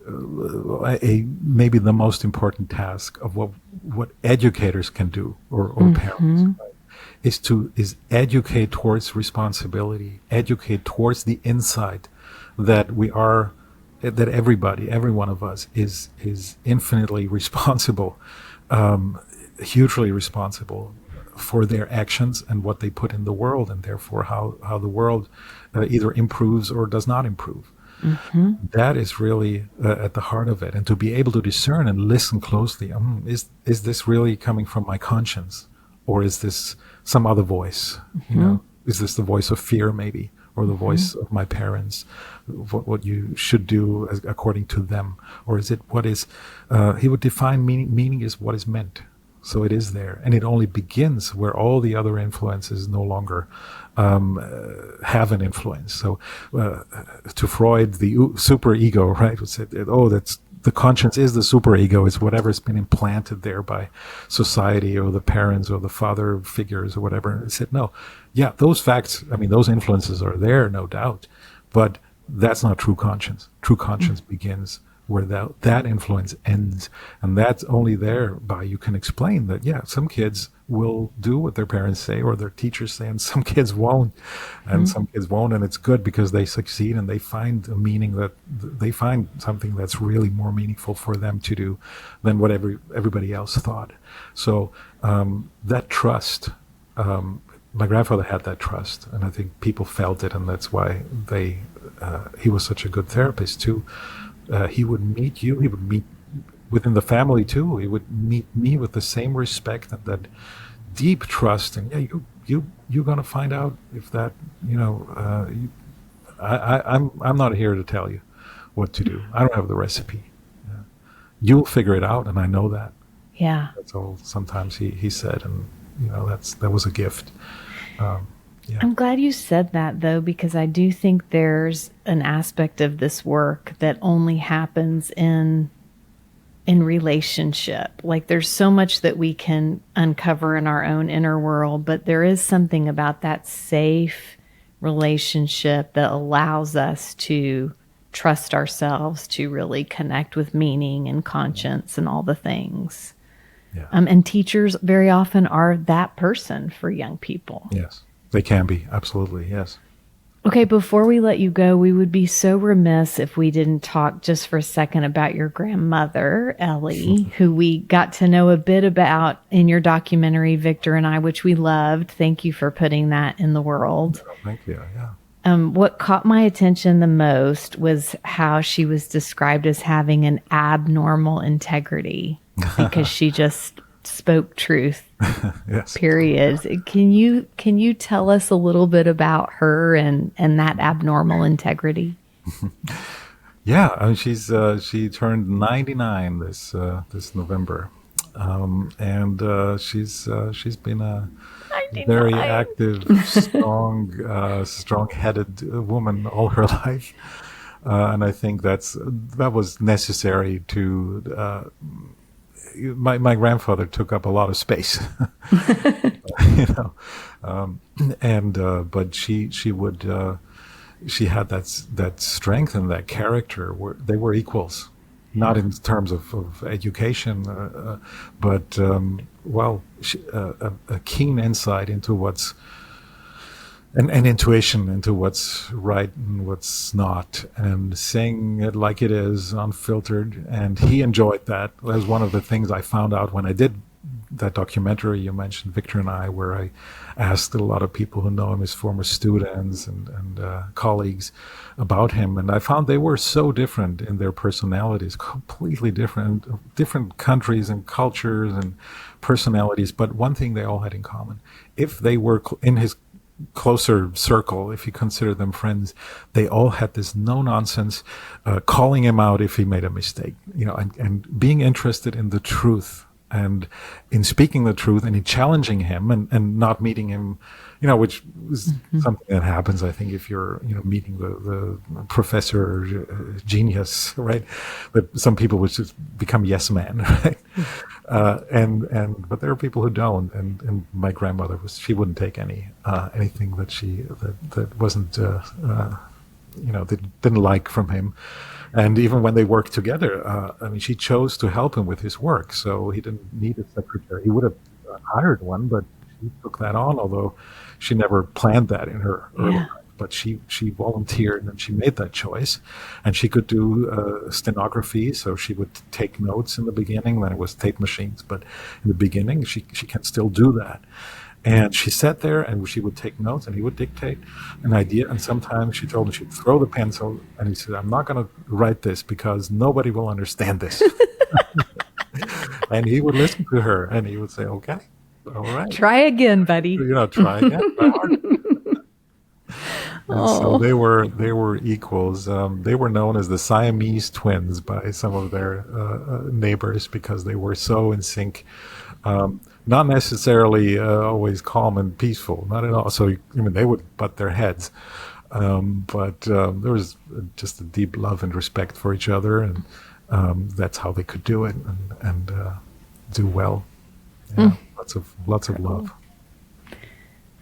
maybe the most important task of what educators can do, or parents, right? is educate towards responsibility, educate towards the insight that that every one of us is infinitely responsible, hugely responsible for their actions and what they put in the world, and therefore how the world either improves or does not improve. That is really at the heart of it. And to be able to discern and listen closely, is this really coming from my conscience, or is this some other voice? Is this the voice of fear maybe, or the voice of my parents, what you should do according to them? Or is it what is, he would define meaning is what is meant. So it is there, and it only begins where all the other influences no longer have an influence. So to Freud, the super ego, right, would say, oh, that's the conscience is the superego. It's whatever's been implanted there by society or the parents or the father figures or whatever. And I said, no, yeah, those facts, I mean, those influences are there, no doubt, but that's not true conscience. True conscience begins where that influence ends. And that's only there by you can explain that, yeah, some kids will do what their parents say or their teachers say, and some kids won't. And some kids won't, and it's good because they succeed and they find a meaning that they find something that's really more meaningful for them to do than what everybody else thought. So that trust, my grandfather had that trust, and I think people felt it, and that's why he was such a good therapist too. He would meet you, he would meet within the family too. He would meet me with the same respect and that deep trust. And yeah, you're gonna find out if that, I'm not here to tell you what to do. I don't have the recipe. You'll figure it out, and I know that. Yeah. That's all. Sometimes he said, and that was a gift. Yeah. I'm glad you said that, though, because I do think there's an aspect of this work that only happens in relationship. Like, there's so much that we can uncover in our own inner world, but there is something about that safe relationship that allows us to trust ourselves, to really connect with meaning and conscience and all the things. Yeah. And teachers very often are that person for young people. Yes. They can be, absolutely, yes. Okay, before we let you go, we would be so remiss if we didn't talk just for a second about your grandmother, Ellie, who we got to know a bit about in your documentary, Victor and I, which we loved. Thank you for putting that in the world. Oh, thank you, yeah. What caught my attention the most was how she was described as having an abnormal integrity because she just spoke truth. Yes. Period. Can you tell us a little bit about her and that abnormal integrity? Yeah, I mean, she turned 99 this November, and she's been a 99. very active, strong-headed woman all her life, and I think that was necessary to. My grandfather took up a lot of space, but she had that strength and that character. They were equals, not in terms of education, but a keen insight into what's an intuition into what's right and what's not, and saying it like it is, unfiltered. And he enjoyed that. That was one of the things I found out when I did that documentary you mentioned, Victor and I, where I asked a lot of people who know him, his former students and colleagues, about him. And I found they were so different in their personalities, completely different countries and cultures and personalities. But one thing they all had in common, if they were in his closer circle, if you consider them friends, they all had this no-nonsense calling him out if he made a mistake, and being interested in the truth and in speaking the truth and in challenging him and not meeting him, which is something that happens, I think, if you're, meeting the professor genius, right? But some people would just become yes men, right? But there are people who don't. And my grandmother she wouldn't take anything that wasn't, they didn't like from him. And even when they worked together, she chose to help him with his work. So he didn't need a secretary. He would have hired one, but she took that on, although she never planned that in her early life. But she volunteered and she made that choice. And she could do stenography, so she would take notes in the beginning. Then it was tape machines, but in the beginning, she can still do that. And she sat there and she would take notes and he would dictate an idea. And sometimes she told him she'd throw the pencil and he said, I'm not going to write this because nobody will understand this. And he would listen to her and he would say, okay, all right. Try again, buddy. Try again. Try harder. And so they were equals. They were known as the Siamese twins by some of their neighbors because they were so in sync. Not necessarily always calm and peaceful, not at all. So, they would butt their heads. But there was just a deep love and respect for each other. And that's how they could do it and do well. Yeah, lots of love.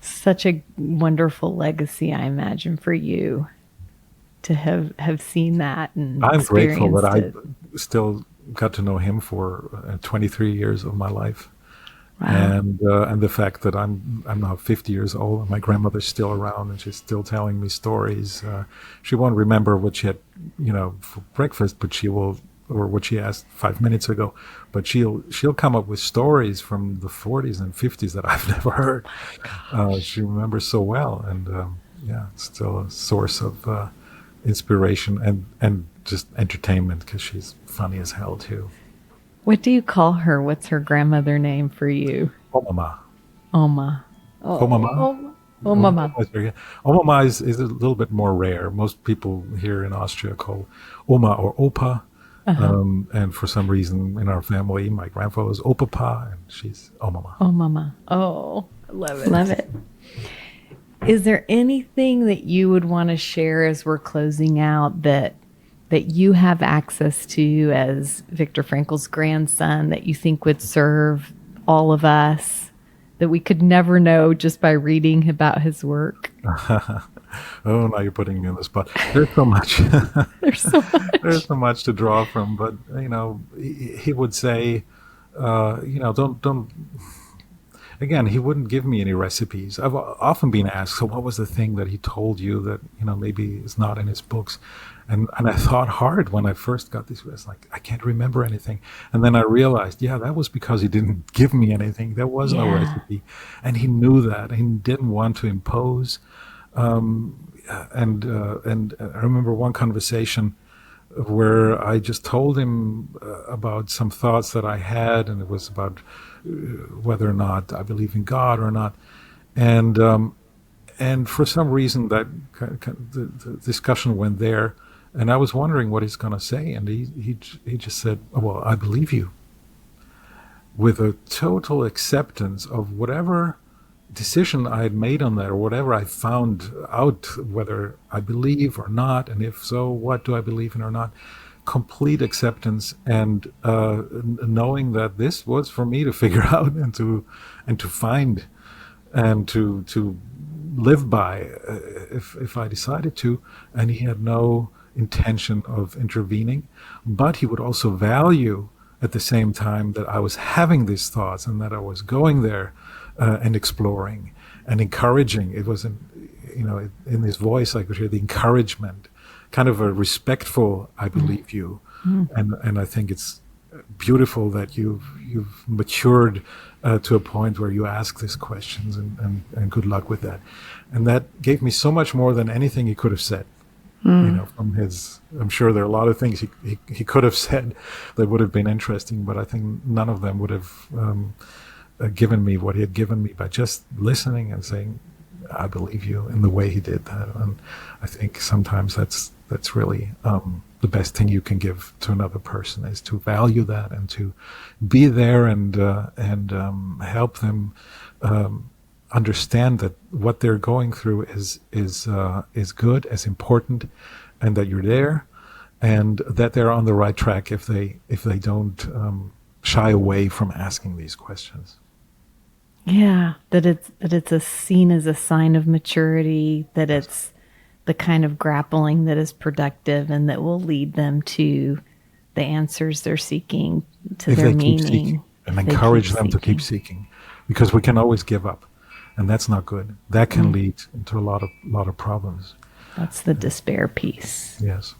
Such a wonderful legacy, I imagine, for you to have seen that and I'm grateful that experienced I still got to know him for 23 years of my life. Wow. And the fact that I'm now 50 years old and my grandmother's still around and she's still telling me stories. She won't remember what she had, for breakfast, but she will, or what she asked 5 minutes ago. But she'll come up with stories from the 40s and 50s that I've never heard. She remembers so well, and it's still a source of inspiration and just entertainment because she's funny as hell too. What do you call her? What's her grandmother name for you? Omama. Oma. Omama. Omama. Omama is a little bit more rare. Most people here in Austria call Oma or Opa. And for some reason in our family, my grandfather was Opapa and she's Omama. Omama. Oh, I love it. Love it. Is there anything that you would want to share as we're closing out that you have access to as Viktor Frankl's grandson that you think would serve all of us, that we could never know just by reading about his work? Oh, now you're putting me on the spot. There's so much. There's so much. There's so much to draw from. But, he would say, don't. Again, he wouldn't give me any recipes. I've often been asked, so what was the thing that he told you that, maybe is not in his books? And I thought hard when I first got this. It's like, I can't remember anything. And then I realized, that was because he didn't give me anything. There was no recipe. And he knew that. He didn't want to impose. And I remember one conversation where I just told him about some thoughts that I had, and it was about whether or not I believe in God or not. And for some reason that the discussion went there, and I was wondering what he's going to say, and he just said, "Oh, well, I believe you," with a total acceptance of whatever decision I had made on that, or whatever I found out, whether I believe or not, and if so, what do I believe in or not. Complete acceptance and knowing that this was for me to figure out and to find and to live by if I decided to. And he had no intention of intervening, but he would also value at the same time that I was having these thoughts and that I was going there and exploring and encouraging. It was in his voice I could hear the encouragement, kind of a respectful "I believe you," and I think it's beautiful that you've matured to a point where you ask these questions, and good luck with that. And that gave me so much more than anything he could have said. From his, I'm sure there are a lot of things he could have said that would have been interesting, but I think none of them would have given me what he had given me by just listening and saying, "I believe you," in the way he did that. And I think sometimes that's really the best thing you can give to another person, is to value that and to be there and help them understand that what they're going through is good, is important, and that you're there, and that they're on the right track if they don't shy away from asking these questions. Yeah, that it's seen as a sign of maturity, that it's the kind of grappling that is productive and that will lead them to the answers they're seeking, to their meaning. And encourage them to keep seeking, because we can always give up, and that's not good. That can lead into a lot of problems. That's the despair piece. Yes.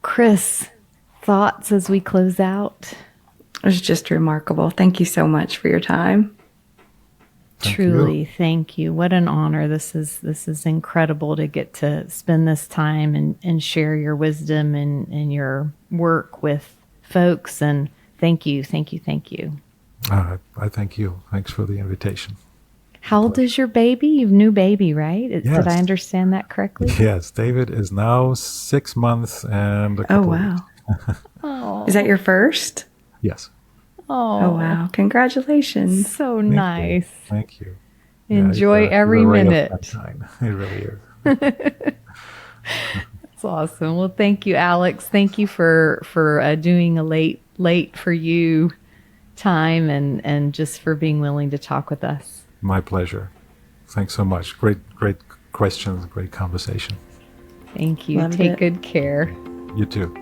Chris, thoughts as we close out? It was just remarkable. Thank you so much for your time. Truly, thank you. What an honor. This is incredible to get to spend this time and share your wisdom and your work with folks. And thank you. I thank you. Thanks for the invitation. How old is your baby? You've new baby, right? Yes. Did I understand that correctly? Yes, David is now 6 months and a couple wow. weeks. Oh, Is that your first? Yes. Oh, wow. Congratulations. So nice. Thank you. Enjoy every minute. It really is. It's awesome. Well, thank you, Alex. Thank you for doing a late for you time and just for being willing to talk with us. My pleasure. Thanks so much. Great questions, great conversation. Thank you. Loved Take it. good care. You too.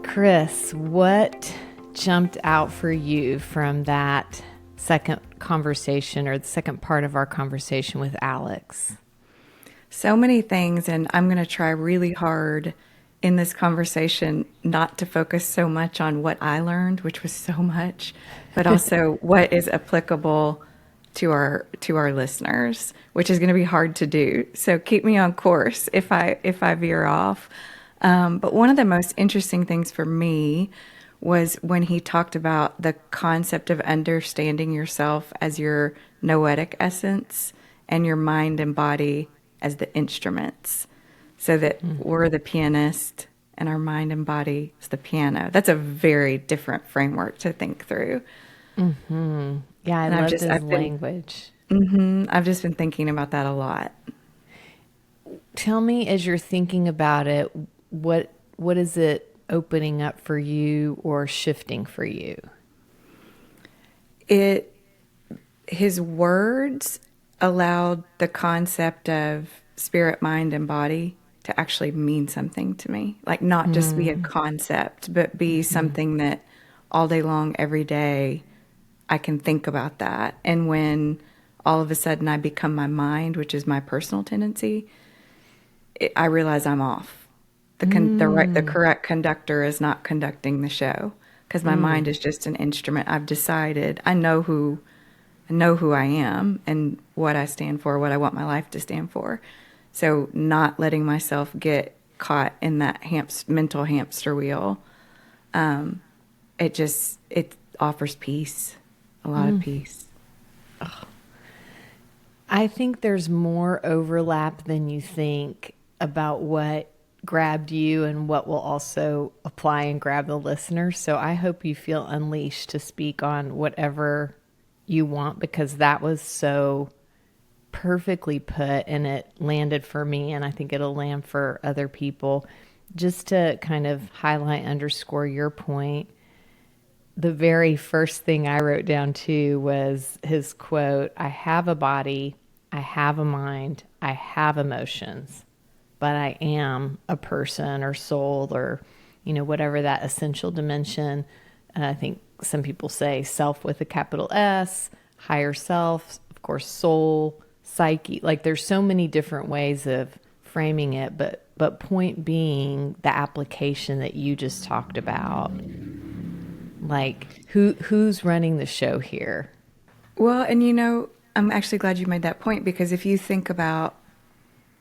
Chris, what jumped out for you from that second conversation or the second part of our conversation with Alex? So many things, and I'm going to try really hard in this conversation not to focus so much on what I learned, which was so much, but also what is applicable to our listeners, which is going to be hard to do. So keep me on course if I veer off. But one of the most interesting things for me was when he talked about the concept of understanding yourself as your noetic essence and your mind and body as the instruments, so that we're the pianist and our mind and body is the piano. That's a very different framework to think through. Mm-hmm. Yeah, I love his language. I've just been thinking about that a lot. Tell me, as you're thinking about it, what is it opening up for you or shifting for you? His words allowed the concept of spirit, mind, and body to actually mean something to me. Like not just be a concept, but be something that all day long, every day, I can think about that. And when all of a sudden I become my mind, which is my personal tendency, I realize I'm off. The correct conductor is not conducting the show, because my mind is just an instrument. I've decided I know who I am and what I stand for, what I want my life to stand for. So not letting myself get caught in that mental hamster wheel, it offers peace, a lot of peace. I think there's more overlap than you think about what grabbed you and what will also apply and grab the listener. So I hope you feel unleashed to speak on whatever you want, because that was so perfectly put and it landed for me, and I think it'll land for other people. Just to kind of highlight, underscore your point, the very first thing I wrote down too was his quote, "I have a body, I have a mind, I have emotions, but I am a person or soul," or, whatever that essential dimension. I think some people say self with a capital S, higher self, of course, soul, psyche. Like there's so many different ways of framing it, but point being the application that you just talked about. Like who's running the show here? Well, and I'm actually glad you made that point, because if you think about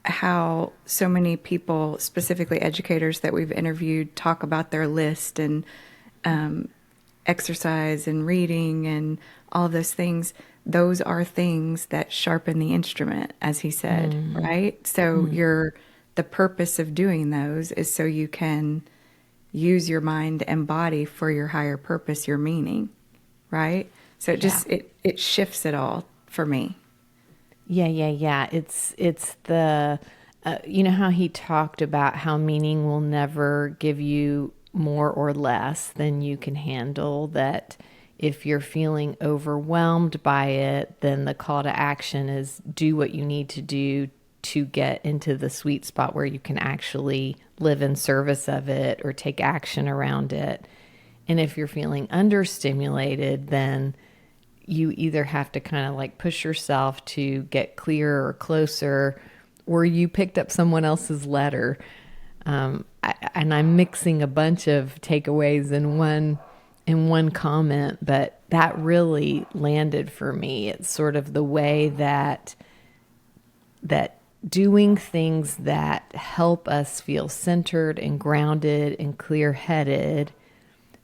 how so many people, specifically educators that we've interviewed, talk about their list and exercise and reading and all of those things, those are things that sharpen the instrument, as he said, right? So the purpose of doing those is so you can use your mind and body for your higher purpose, your meaning, right? So it shifts it all for me. Yeah. It's the, how he talked about how meaning will never give you more or less than you can handle, that if you're feeling overwhelmed by it, then the call to action is do what you need to do to get into the sweet spot where you can actually live in service of it or take action around it. And if you're feeling understimulated, then you either have to kind of like push yourself to get clearer or closer, or you picked up someone else's letter. And I'm mixing a bunch of takeaways in one comment, but that really landed for me. It's sort of the way that doing things that help us feel centered and grounded and clear-headed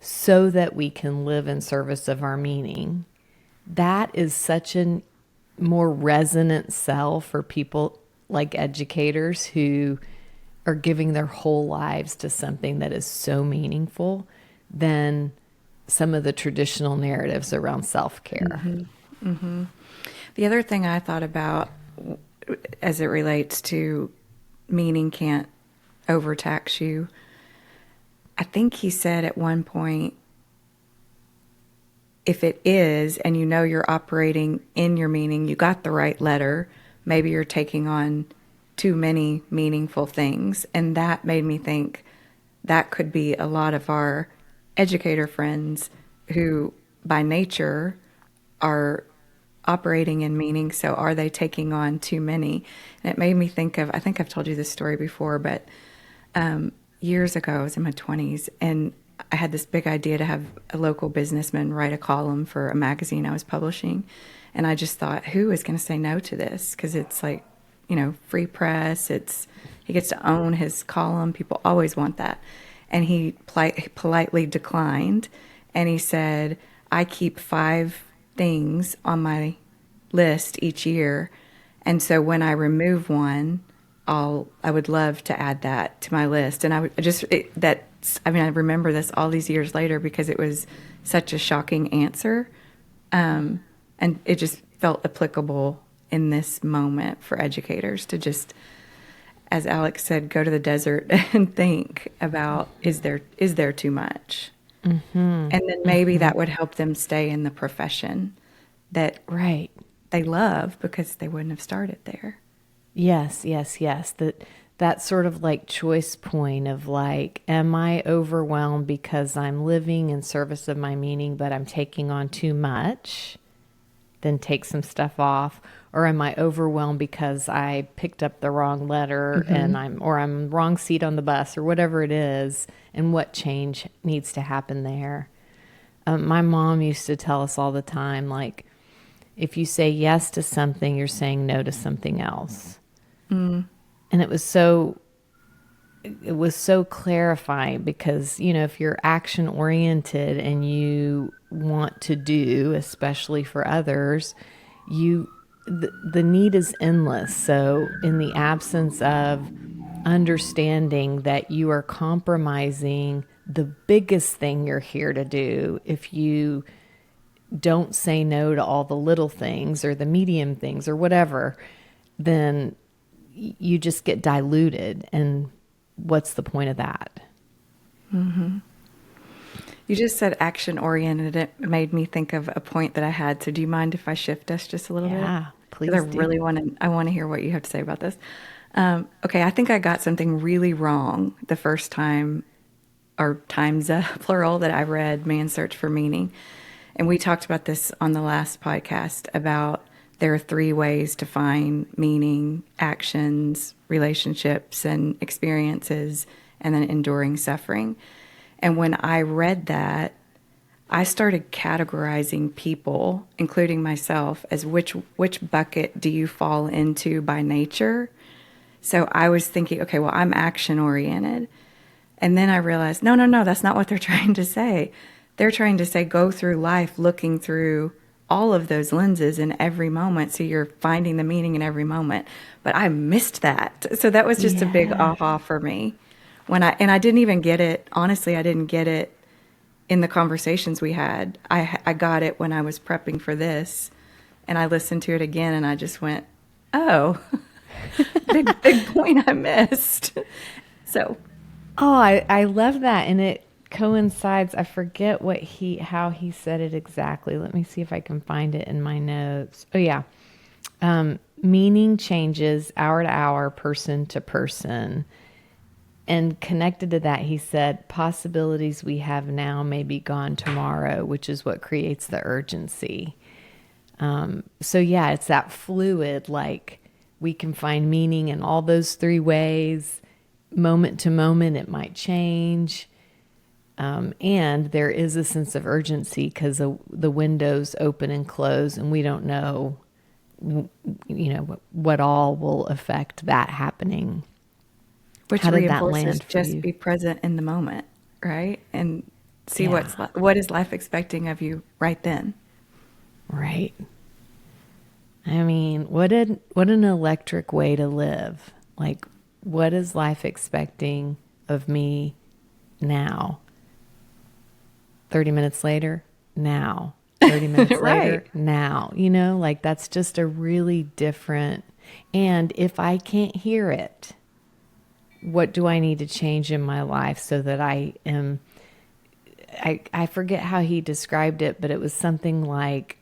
so that we can live in service of our meaning. That is such a more resonant sell for people like educators who are giving their whole lives to something that is so meaningful than some of the traditional narratives around self-care. The other thing I thought about as it relates to meaning can't overtax you. I think he said at one point, if it is, and you know you're operating in your meaning, you got the right letter, maybe you're taking on too many meaningful things. And that made me think that could be a lot of our educator friends who by nature are operating in meaning. So are they taking on too many? And it made me think of, I think I've told you this story before, but years ago, I was in my 20s, and I had this big idea to have a local businessman write a column for a magazine I was publishing. And I just thought, who is going to say no to this? Because it's like, free press. He gets to own his column. People always want that. And he politely declined. And he said, I keep 5 things on my list each year. And so when I remove one, I would love to add that to my list. And I remember this all these years later because it was such a shocking answer. And it just felt applicable in this moment for educators to just, as Alex said, go to the desert and think about, is there too much? Mm-hmm. And then maybe that would help them stay in the profession that they love because they wouldn't have started there. Yes. That sort of like choice point of like, am I overwhelmed because I'm living in service of my meaning, but I'm taking on too much? Then take some stuff off. Or am I overwhelmed because I picked up the wrong letter and I'm wrong seat on the bus or whatever it is, and what change needs to happen there? My mom used to tell us all the time, like, if you say yes to something, you're saying no to something else. Mm. And it was so clarifying because, if you're action oriented and you want to do, especially for others, the need is endless. So in the absence of understanding that you are compromising the biggest thing you're here to do, if you don't say no to all the little things or the medium things or whatever, then you just get diluted. And what's the point of that? Mm-hmm. You just said action oriented. It made me think of a point that I had. So do you mind if I shift us just a little bit? Yeah, please. I really want to hear what you have to say about this. Okay, I think I got something really wrong the first time, or times plural, that I read Man's Search for Meaning. And we talked about this on the last podcast about there are 3 ways to find meaning: actions, relationships, and experiences, and then enduring suffering. And when I read that, I started categorizing people, including myself, as which bucket do you fall into by nature? So I was thinking, okay, well, I'm action oriented. And then I realized, no, that's not what they're trying to say. They're trying to say, go through life looking through all of those lenses in every moment. So you're finding the meaning in every moment. But I missed that. So that was just a big aha for me. I didn't even get it. Honestly, I didn't get it in the conversations we had. I got it when I was prepping for this, and I listened to it again, and I just went, oh, big point I missed. So. Oh, I love that. And it coincides. I forget how he said it exactly. Let me see if I can find it in my notes. Oh yeah. Meaning changes hour to hour, person to person. And connected to that, he said, possibilities we have now may be gone tomorrow, which is what creates the urgency. So yeah, it's that fluid, like we can find meaning in all those 3 ways. Moment to moment, it might change. And there is a sense of urgency because the windows open and close, and we don't know, what all will affect that happening. Which reinforces just be present in the moment, right? And see what is life expecting of you right then. Right. I mean, what an electric way to live. Like, what is life expecting of me now? 30 minutes later, now. 30 minutes later, now. Like that's just a really different. And if I can't hear it, what do I need to change in my life so that I forget how he described it, but it was something like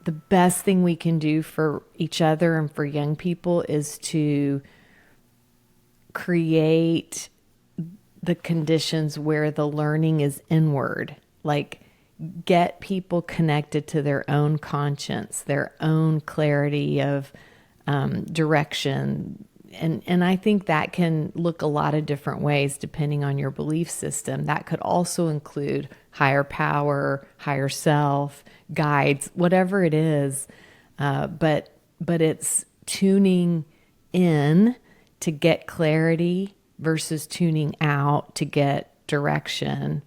the best thing we can do for each other and for young people is to create the conditions where the learning is inward, like get people connected to their own conscience, their own clarity of direction. And I think that can look a lot of different ways depending on your belief system. That could also include higher power, higher self, guides, whatever it is. But it's tuning in to get clarity versus tuning out to get direction.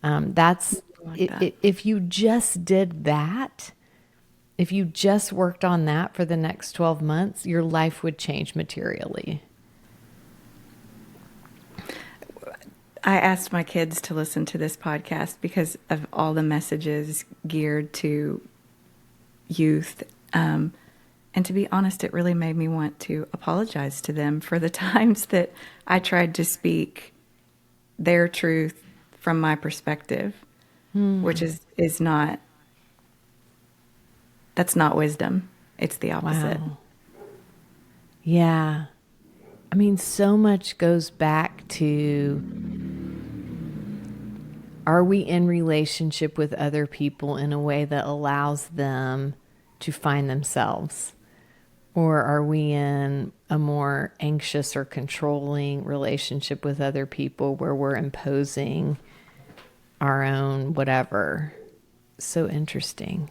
That's if you just did that, if you just worked on that for the next 12 months, your life would change materially. I asked my kids to listen to this podcast because of all the messages geared to youth. And to be honest, it really made me want to apologize to them for the times that I tried to speak their truth from my perspective, which is not, that's not wisdom. It's the opposite. Wow. Yeah. I mean, so much goes back to, are we in relationship with other people in a way that allows them to find themselves? Or are we in a more anxious or controlling relationship with other people where we're imposing our own whatever? So interesting.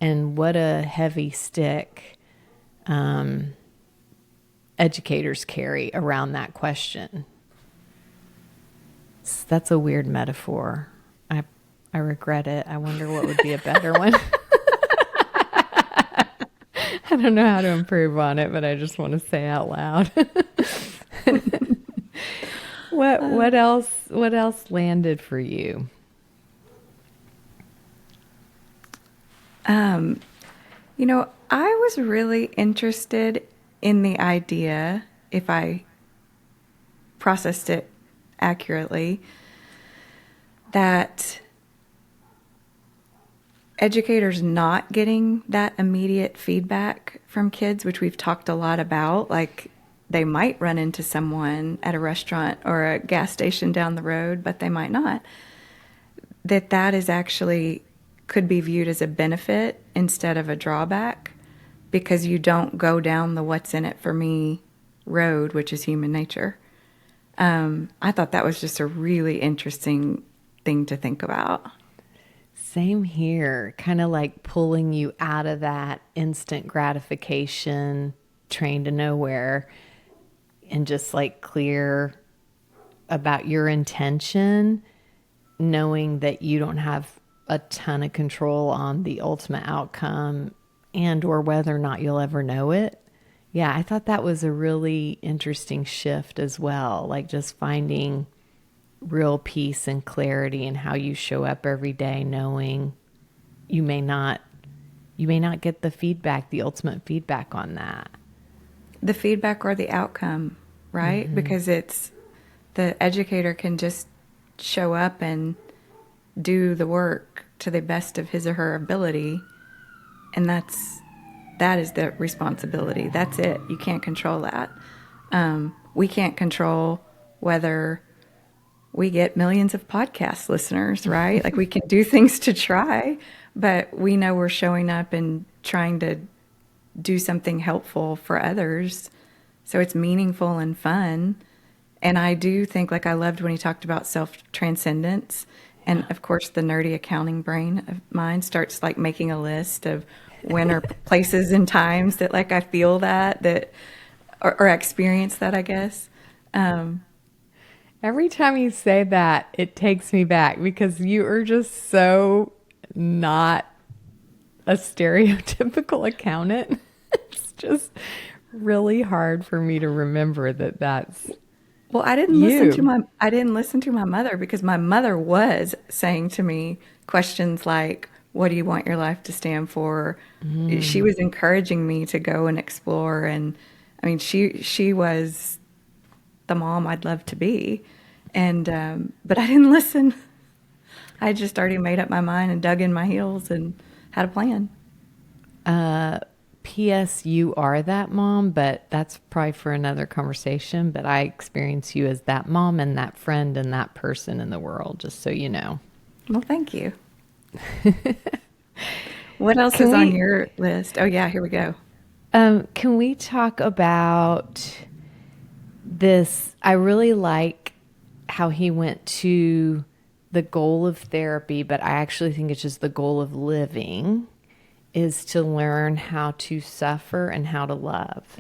And what a heavy stick educators carry around that question. That's a weird metaphor. I regret it. I wonder what would be a better one. I don't know how to improve on it, but I just want to say out loud. What else landed for you? I was really interested in the idea, if I processed it accurately, that educators not getting that immediate feedback from kids, which we've talked a lot about, like they might run into someone at a restaurant or a gas station down the road, but they might not, that is actually could be viewed as a benefit instead of a drawback, because you don't go down the what's in it for me road, which is human nature. I thought that was just a really interesting thing to think about. Same here, kind of like pulling you out of that instant gratification, train to nowhere, and just like clear about your intention, knowing that you don't have a ton of control on the ultimate outcome and or whether or not you'll ever know it. Yeah, I thought that was a really interesting shift as well, like just finding real peace and clarity in how you show up every day, knowing you may not get the feedback, the ultimate feedback on that. The feedback or the outcome, right? Mm-hmm. Because it's the educator can just show up and do the work to the best of his or her ability, and that is the responsibility. That's it. You can't control that. We can't control whether we get millions of podcast listeners, right? Like we can do things to try, but we know we're showing up and trying to do something helpful for others. So it's meaningful and fun. And I do think, like I loved when he talked about self-transcendence. And of course, the nerdy accounting brain of mine starts like making a list of when are places and times that like I feel that or experience that, I guess. Every time you say that, it takes me back because you are just so not a stereotypical accountant. It's just really hard for me to remember that that's well, I didn't listen to my mother, because my mother was saying to me questions like, what do you want your life to stand for? She was encouraging me to go and explore. And I mean, she was the mom I'd love to be. And, but I didn't listen. I just already made up my mind and dug in my heels and had a plan. P.S. You are that mom, but that's probably for another conversation. But I experience you as that mom and that friend and that person in the world, just so you know. Well, thank you. What else is on your list? Oh, yeah, here we go. Can we talk about this? I really like how he went to the goal of therapy, but I actually think it's just the goal of living is to learn how to suffer and how to love.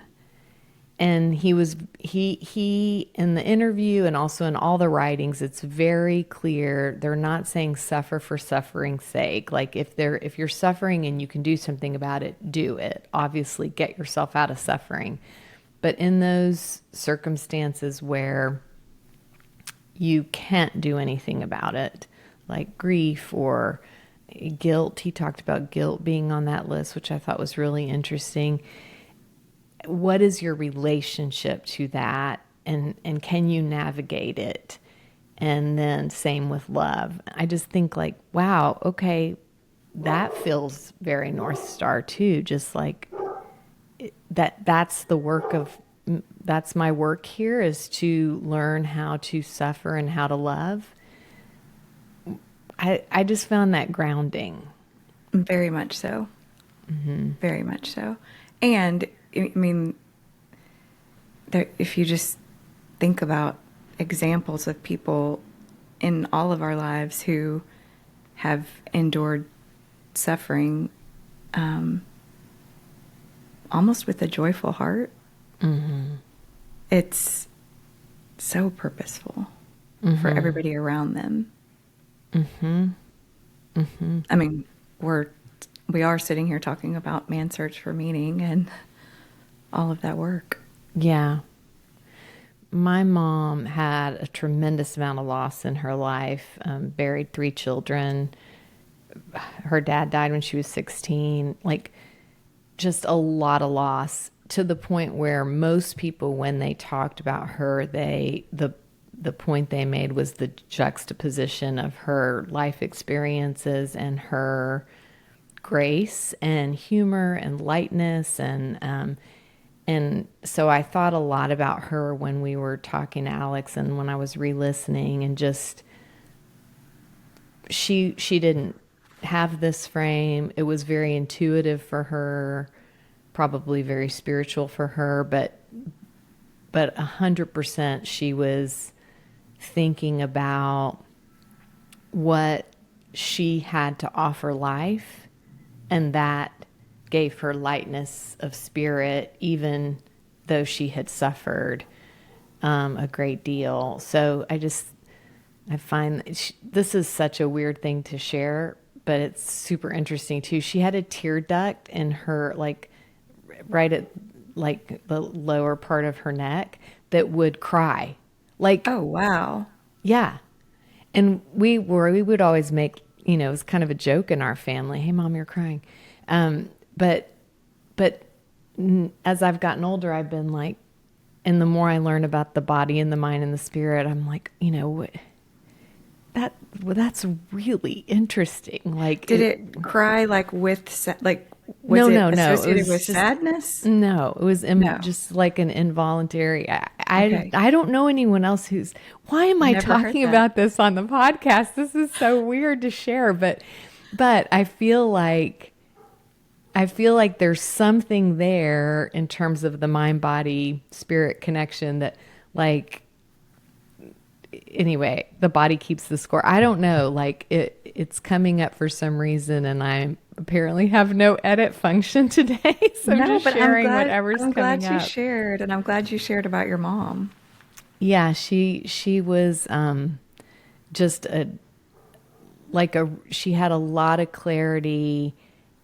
And he in the interview and also in all the writings, it's very clear they're not saying suffer for suffering's sake. Like if you're suffering and you can do something about it, do it. Obviously, get yourself out of suffering. But in those circumstances where you can't do anything about it, like grief or guilt, he talked about guilt being on that list, which I thought was really interesting. What is your relationship to that? And can you navigate it? And then same with love. I just think like, wow, okay, that feels very North Star too. Just like that's the work of, that's my work here, is to learn how to suffer and how to love. I just found that grounding. Very much so. Mm-hmm. Very much so. And I mean, if you just think about examples of people in all of our lives who have endured suffering almost with a joyful heart, it's so purposeful for everybody around them. I mean, we are sitting here talking about man's search for meaning and all of that work. Yeah. My mom had a tremendous amount of loss in her life, buried 3 children. Her dad died when she was 16. Like, just a lot of loss, to the point where most people, when they talked about her, the point they made was the juxtaposition of her life experiences and her grace and humor and lightness. And so I thought a lot about her when we were talking to Alex and when I was re-listening, and just, she didn't have this frame. It was very intuitive for her, probably very spiritual for her, but 100% she was thinking about what she had to offer life, and that gave her lightness of spirit, even though she had suffered a great deal. So I find this is such a weird thing to share, but it's super interesting too. She had a tear duct in her, like right at like the lower part of her neck, that would cry. Like, oh, wow. Yeah. And we would always make, it was kind of a joke in our family. Hey, Mom, you're crying. But as I've gotten older, I've been like, and the more I learn about the body and the mind and the spirit, I'm like, that's really interesting. Like, did it cry like with like? Was it associated with sadness? No, it was just like an involuntary. I don't know anyone else who's. Why am I talking about this on the podcast? This is so weird to share, but I feel like there's something there in terms of the mind, body, spirit connection that, like. Anyway, the body keeps the score. I don't know. Like it's coming up for some reason, and I apparently have no edit function today. So I'm just sharing whatever's coming up. I'm glad you shared, and I'm glad you shared about your mom. Yeah, she was just she had a lot of clarity,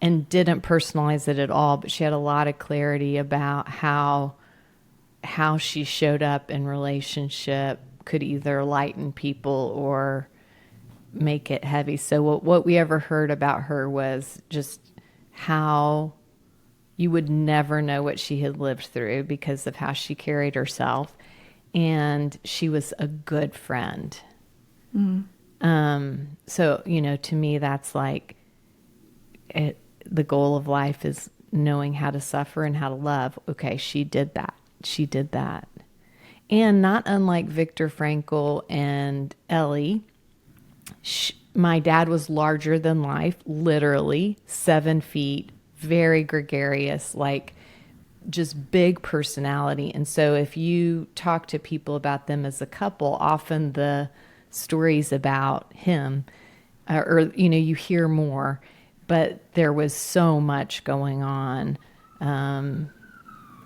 and didn't personalize it at all, but she had a lot of clarity about how she showed up in relationship could either lighten people or make it heavy. So what we ever heard about her was just how you would never know what she had lived through because of how she carried herself. and she was a good friend. So, to me, that's like the goal of life is knowing how to suffer and how to love. Okay, she did that. She did that. And not unlike Viktor Frankl and Ellie, my dad was larger than life, literally 7 feet, very gregarious, like just big personality. And so if you talk to people about them as a couple, often the stories about him, you hear more, but there was so much going on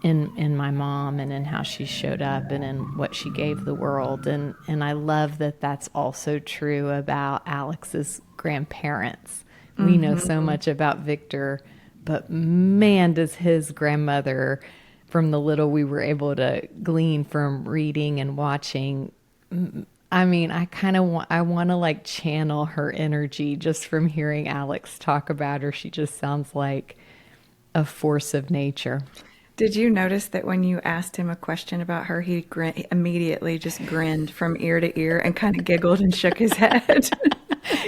in my mom and in how she showed up and in what she gave the world. And I love that that's also true about Alex's grandparents. We know so much about Viktor, but man, does his grandmother, from the little we were able to glean from reading and watching, I mean, I want to like channel her energy just from hearing Alex talk about her. She just sounds like a force of nature. Did you notice that when you asked him a question about her, he immediately just grinned from ear to ear and kind of giggled and shook his head?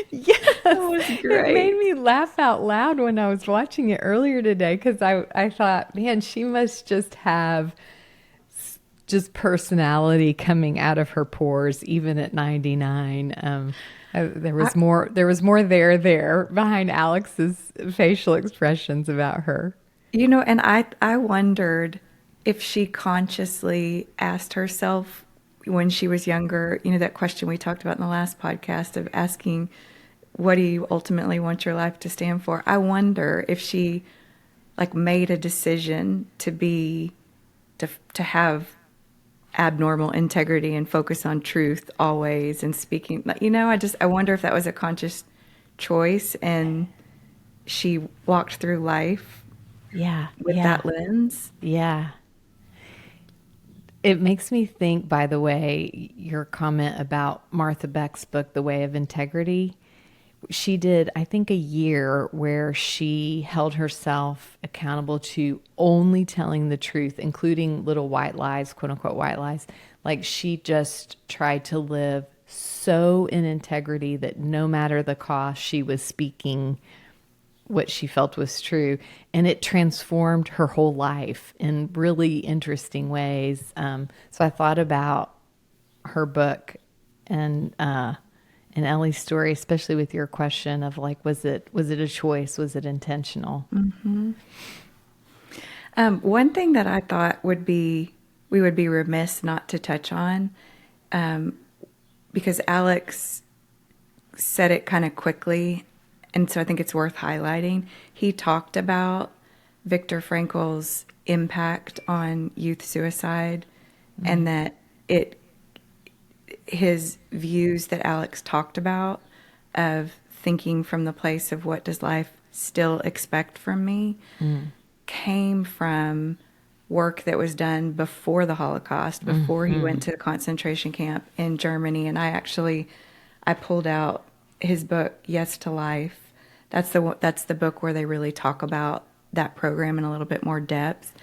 Yes, That was great. it made me laugh out loud when I was watching it earlier today because I thought, man, she must just have just personality coming out of her pores, even at 99. There was more there behind Alex's facial expressions about her. And I wondered if she consciously asked herself when she was younger, that question we talked about in the last podcast of asking, what do you ultimately want your life to stand for? I wonder if she like made a decision to have abnormal integrity and focus on truth always and speaking, I wonder if that was a conscious choice and she walked through life with that lens. Yeah. It makes me think, by the way, your comment about Martha Beck's book, The Way of Integrity. She did, I think, a year where she held herself accountable to only telling the truth, including little white lies, quote unquote white lies. Like she just tried to live so in integrity that no matter the cost, she was speaking what she felt was true. And it transformed her whole life in really interesting ways. So I thought about her book and Ellie's story, especially with your question of like, was it a choice? Was it intentional? Mm-hmm. One thing that I thought we would be remiss not to touch on, because Alex said it kind of quickly, and so I think it's worth highlighting. He talked about Viktor Frankl's impact on youth suicide, and that his views that Alex talked about of thinking from the place of what does life still expect from me came from work that was done before the Holocaust, before he went to the concentration camp in Germany. And I pulled out his book, Yes to Life. That's the book where they really talk about that program in a little bit more depth.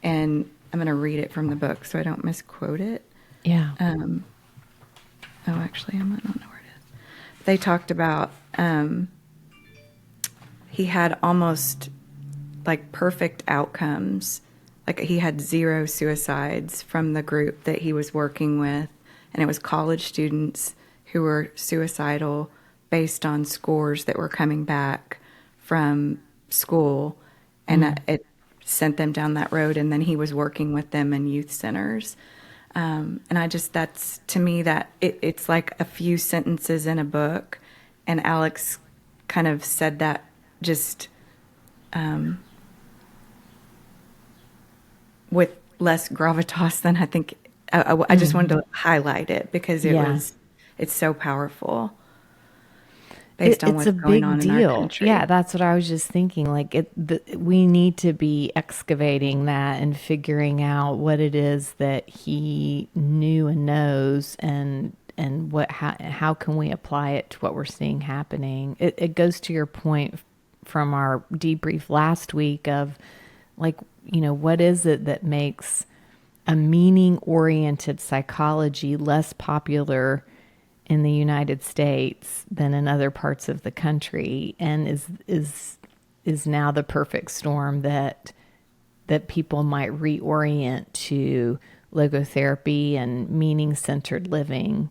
And I'm going to read it from the book so I don't misquote it. Yeah. Actually, I might not know where it is. They talked about he had almost like perfect outcomes. Like he had 0 suicides from the group that he was working with. And it was college students who were suicidal based on scores that were coming back from school. And it sent them down that road. And then he was working with them in youth centers. And that's to me that it's like a few sentences in a book. And Alex kind of said that just with less gravitas than I think. I just wanted to highlight it because it's so powerful based on what's going on in our country. Yeah, that's what I was just thinking. Like we need to be excavating that and figuring out what it is that he knew and knows, and how can we apply it to what we're seeing happening. It goes to your point from our debrief last week of like, what is it that makes a meaning-oriented psychology less popular in the United States than in other parts of the country, and is now the perfect storm that people might reorient to logotherapy and meaning-centered living.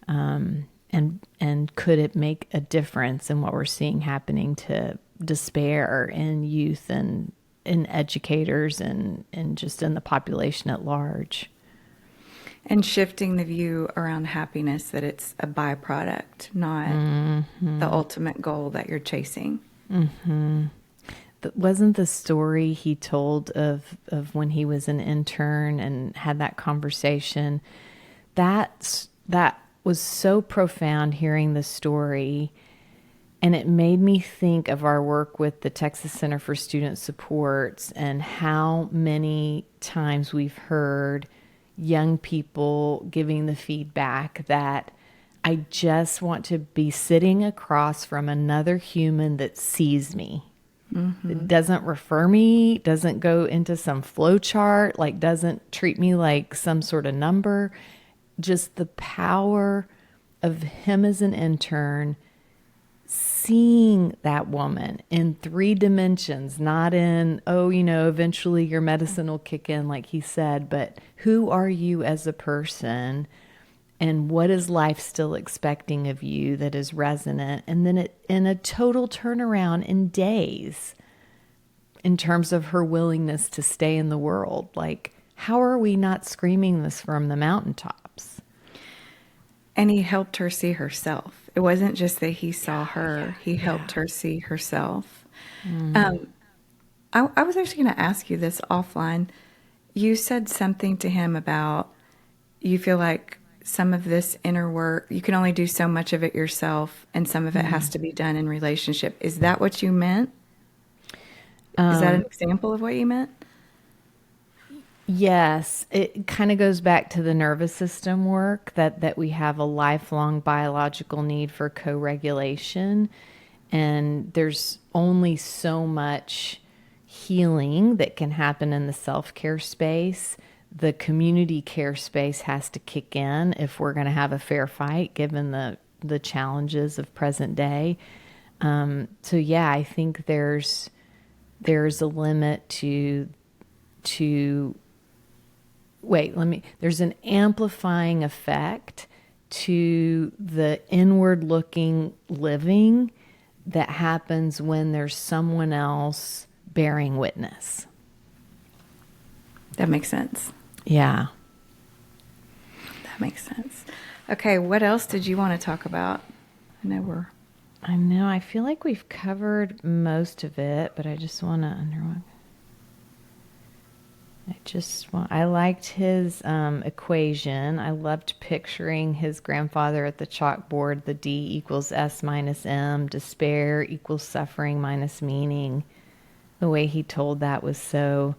And could it make a difference in what we're seeing happening to despair in youth and in educators and just in the population at large? And shifting the view around happiness, that it's a byproduct, not the ultimate goal that you're chasing. Wasn't the story he told of when he was an intern and had that conversation, that was so profound, hearing the story. And it made me think of our work with the Texas Center for Student Supports and how many times we've heard young people giving the feedback that I just want to be sitting across from another human that sees me. It doesn't refer me, doesn't go into some flow chart, like doesn't treat me like some sort of number. Just the power of him as an intern, seeing that woman in 3 dimensions, not in, eventually your medicine will kick in, like he said, but who are you as a person? And what is life still expecting of you that is resonant? And then in a total turnaround in days in terms of her willingness to stay in the world. Like, how are we not screaming this from the mountaintops? And he helped her see herself. It wasn't just that he saw her, he helped her see herself. I was actually going to ask you this offline. You said something to him about you feel like some of this inner work, you can only do so much of it yourself, and some of it has to be done in relationship. Is that what you meant? Is that an example of what you meant? Yes. It kind of goes back to the nervous system work, that we have a lifelong biological need for co-regulation. And there's only so much healing that can happen in the self-care space. The community care space has to kick in if we're going to have a fair fight, given the challenges of present day. So yeah, I think there's a limit there's an amplifying effect to the inward looking living that happens when there's someone else bearing witness. That makes sense. Yeah. That makes sense. Okay, what else did you want to talk about? I know. I feel like we've covered most of it, but I just want to I liked his equation. I loved picturing his grandfather at the chalkboard, the D equals S minus M, despair equals suffering minus meaning. The way he told that was so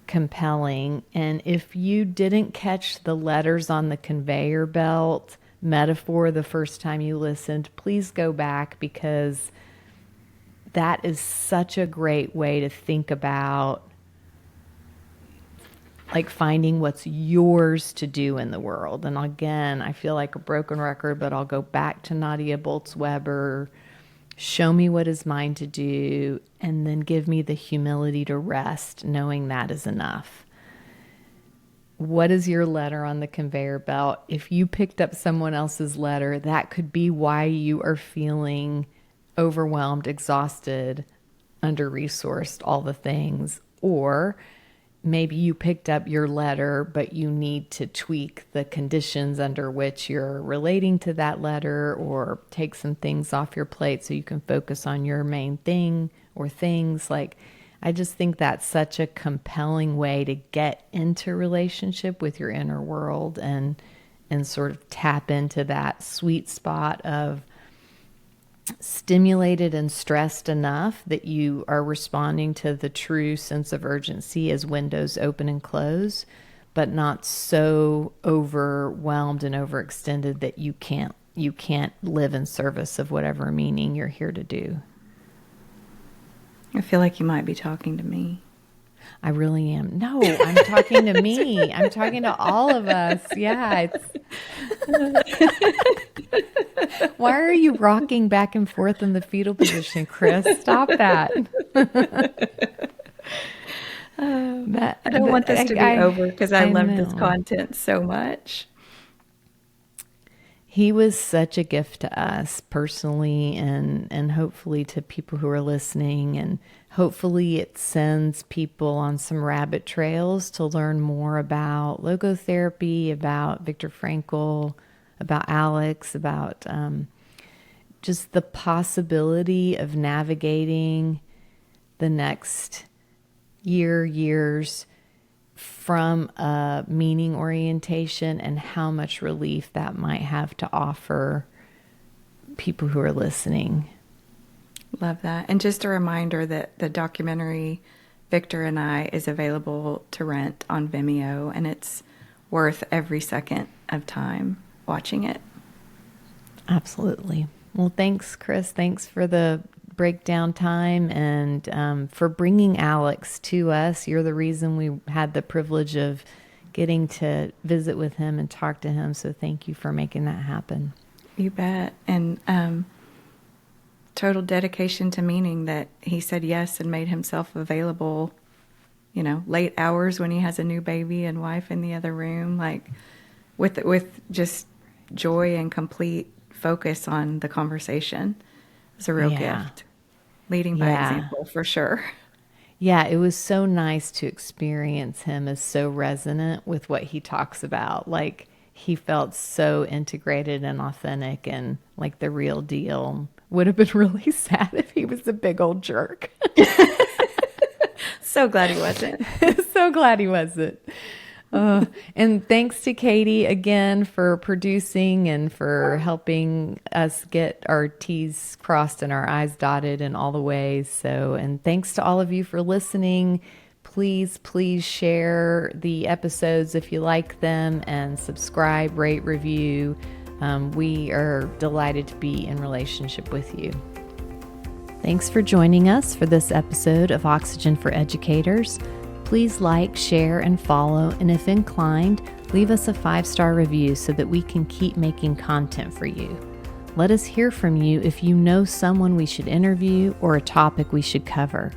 compelling. And if you didn't catch the letters on the conveyor belt metaphor the first time you listened, please go back, because that is such a great way to think about like finding what's yours to do in the world. And again, I feel like a broken record, but I'll go back to Nadia Bolz-Weber. Show me what is mine to do, and then give me the humility to rest, knowing that is enough. What is your letter on the conveyor belt? If you picked up someone else's letter, that could be why you are feeling overwhelmed, exhausted, under-resourced, all the things. Or maybe you picked up your letter, but you need to tweak the conditions under which you're relating to that letter, or take some things off your plate so you can focus on your main thing or things. Like, I just think that's such a compelling way to get into relationship with your inner world and sort of tap into that sweet spot of stimulated and stressed enough that you are responding to the true sense of urgency as windows open and close, but not so overwhelmed and overextended that you can't live in service of whatever meaning you're here to do. I feel like you might be talking to me. I really am. No, I'm talking to me. I'm talking to all of us. Yeah. Why are you rocking back and forth in the fetal position, Chris? Stop that. I don't want this to be over because I love this content so much. He was such a gift to us personally and hopefully to people who are listening, and hopefully it sends people on some rabbit trails to learn more about logotherapy, about Viktor Frankl, about Alex, about just the possibility of navigating the next years from a meaning orientation, and how much relief that might have to offer people who are listening. Love that. And just a reminder that the documentary Viktor and I is available to rent on Vimeo, and it's worth every second of time watching it. Absolutely. Well, thanks, Chris. Thanks for the breakdown time and for bringing Alex to us. You're the reason we had the privilege of getting to visit with him and talk to him. So thank you for making that happen. You bet. And total dedication to meaning that he said yes and made himself available, late hours when he has a new baby and wife in the other room, like with just joy and complete focus on the conversation. It's a real gift. Leading by example, for sure. Yeah, it was so nice to experience him as so resonant with what he talks about. Like, he felt so integrated and authentic and like the real deal. Would have been really sad if he was a big old jerk. So glad he wasn't. So glad he wasn't. And thanks to Katie again for producing and for helping us get our T's crossed and our I's dotted in all the ways. So, and thanks to all of you for listening. Please share the episodes if you like them, and subscribe, rate, review. We are delighted to be in relationship with you. Thanks for joining us for this episode of Oxygen for Educators. Please like, share, and follow, and if inclined, leave us a 5-star review so that we can keep making content for you. Let us hear from you if you know someone we should interview or a topic we should cover.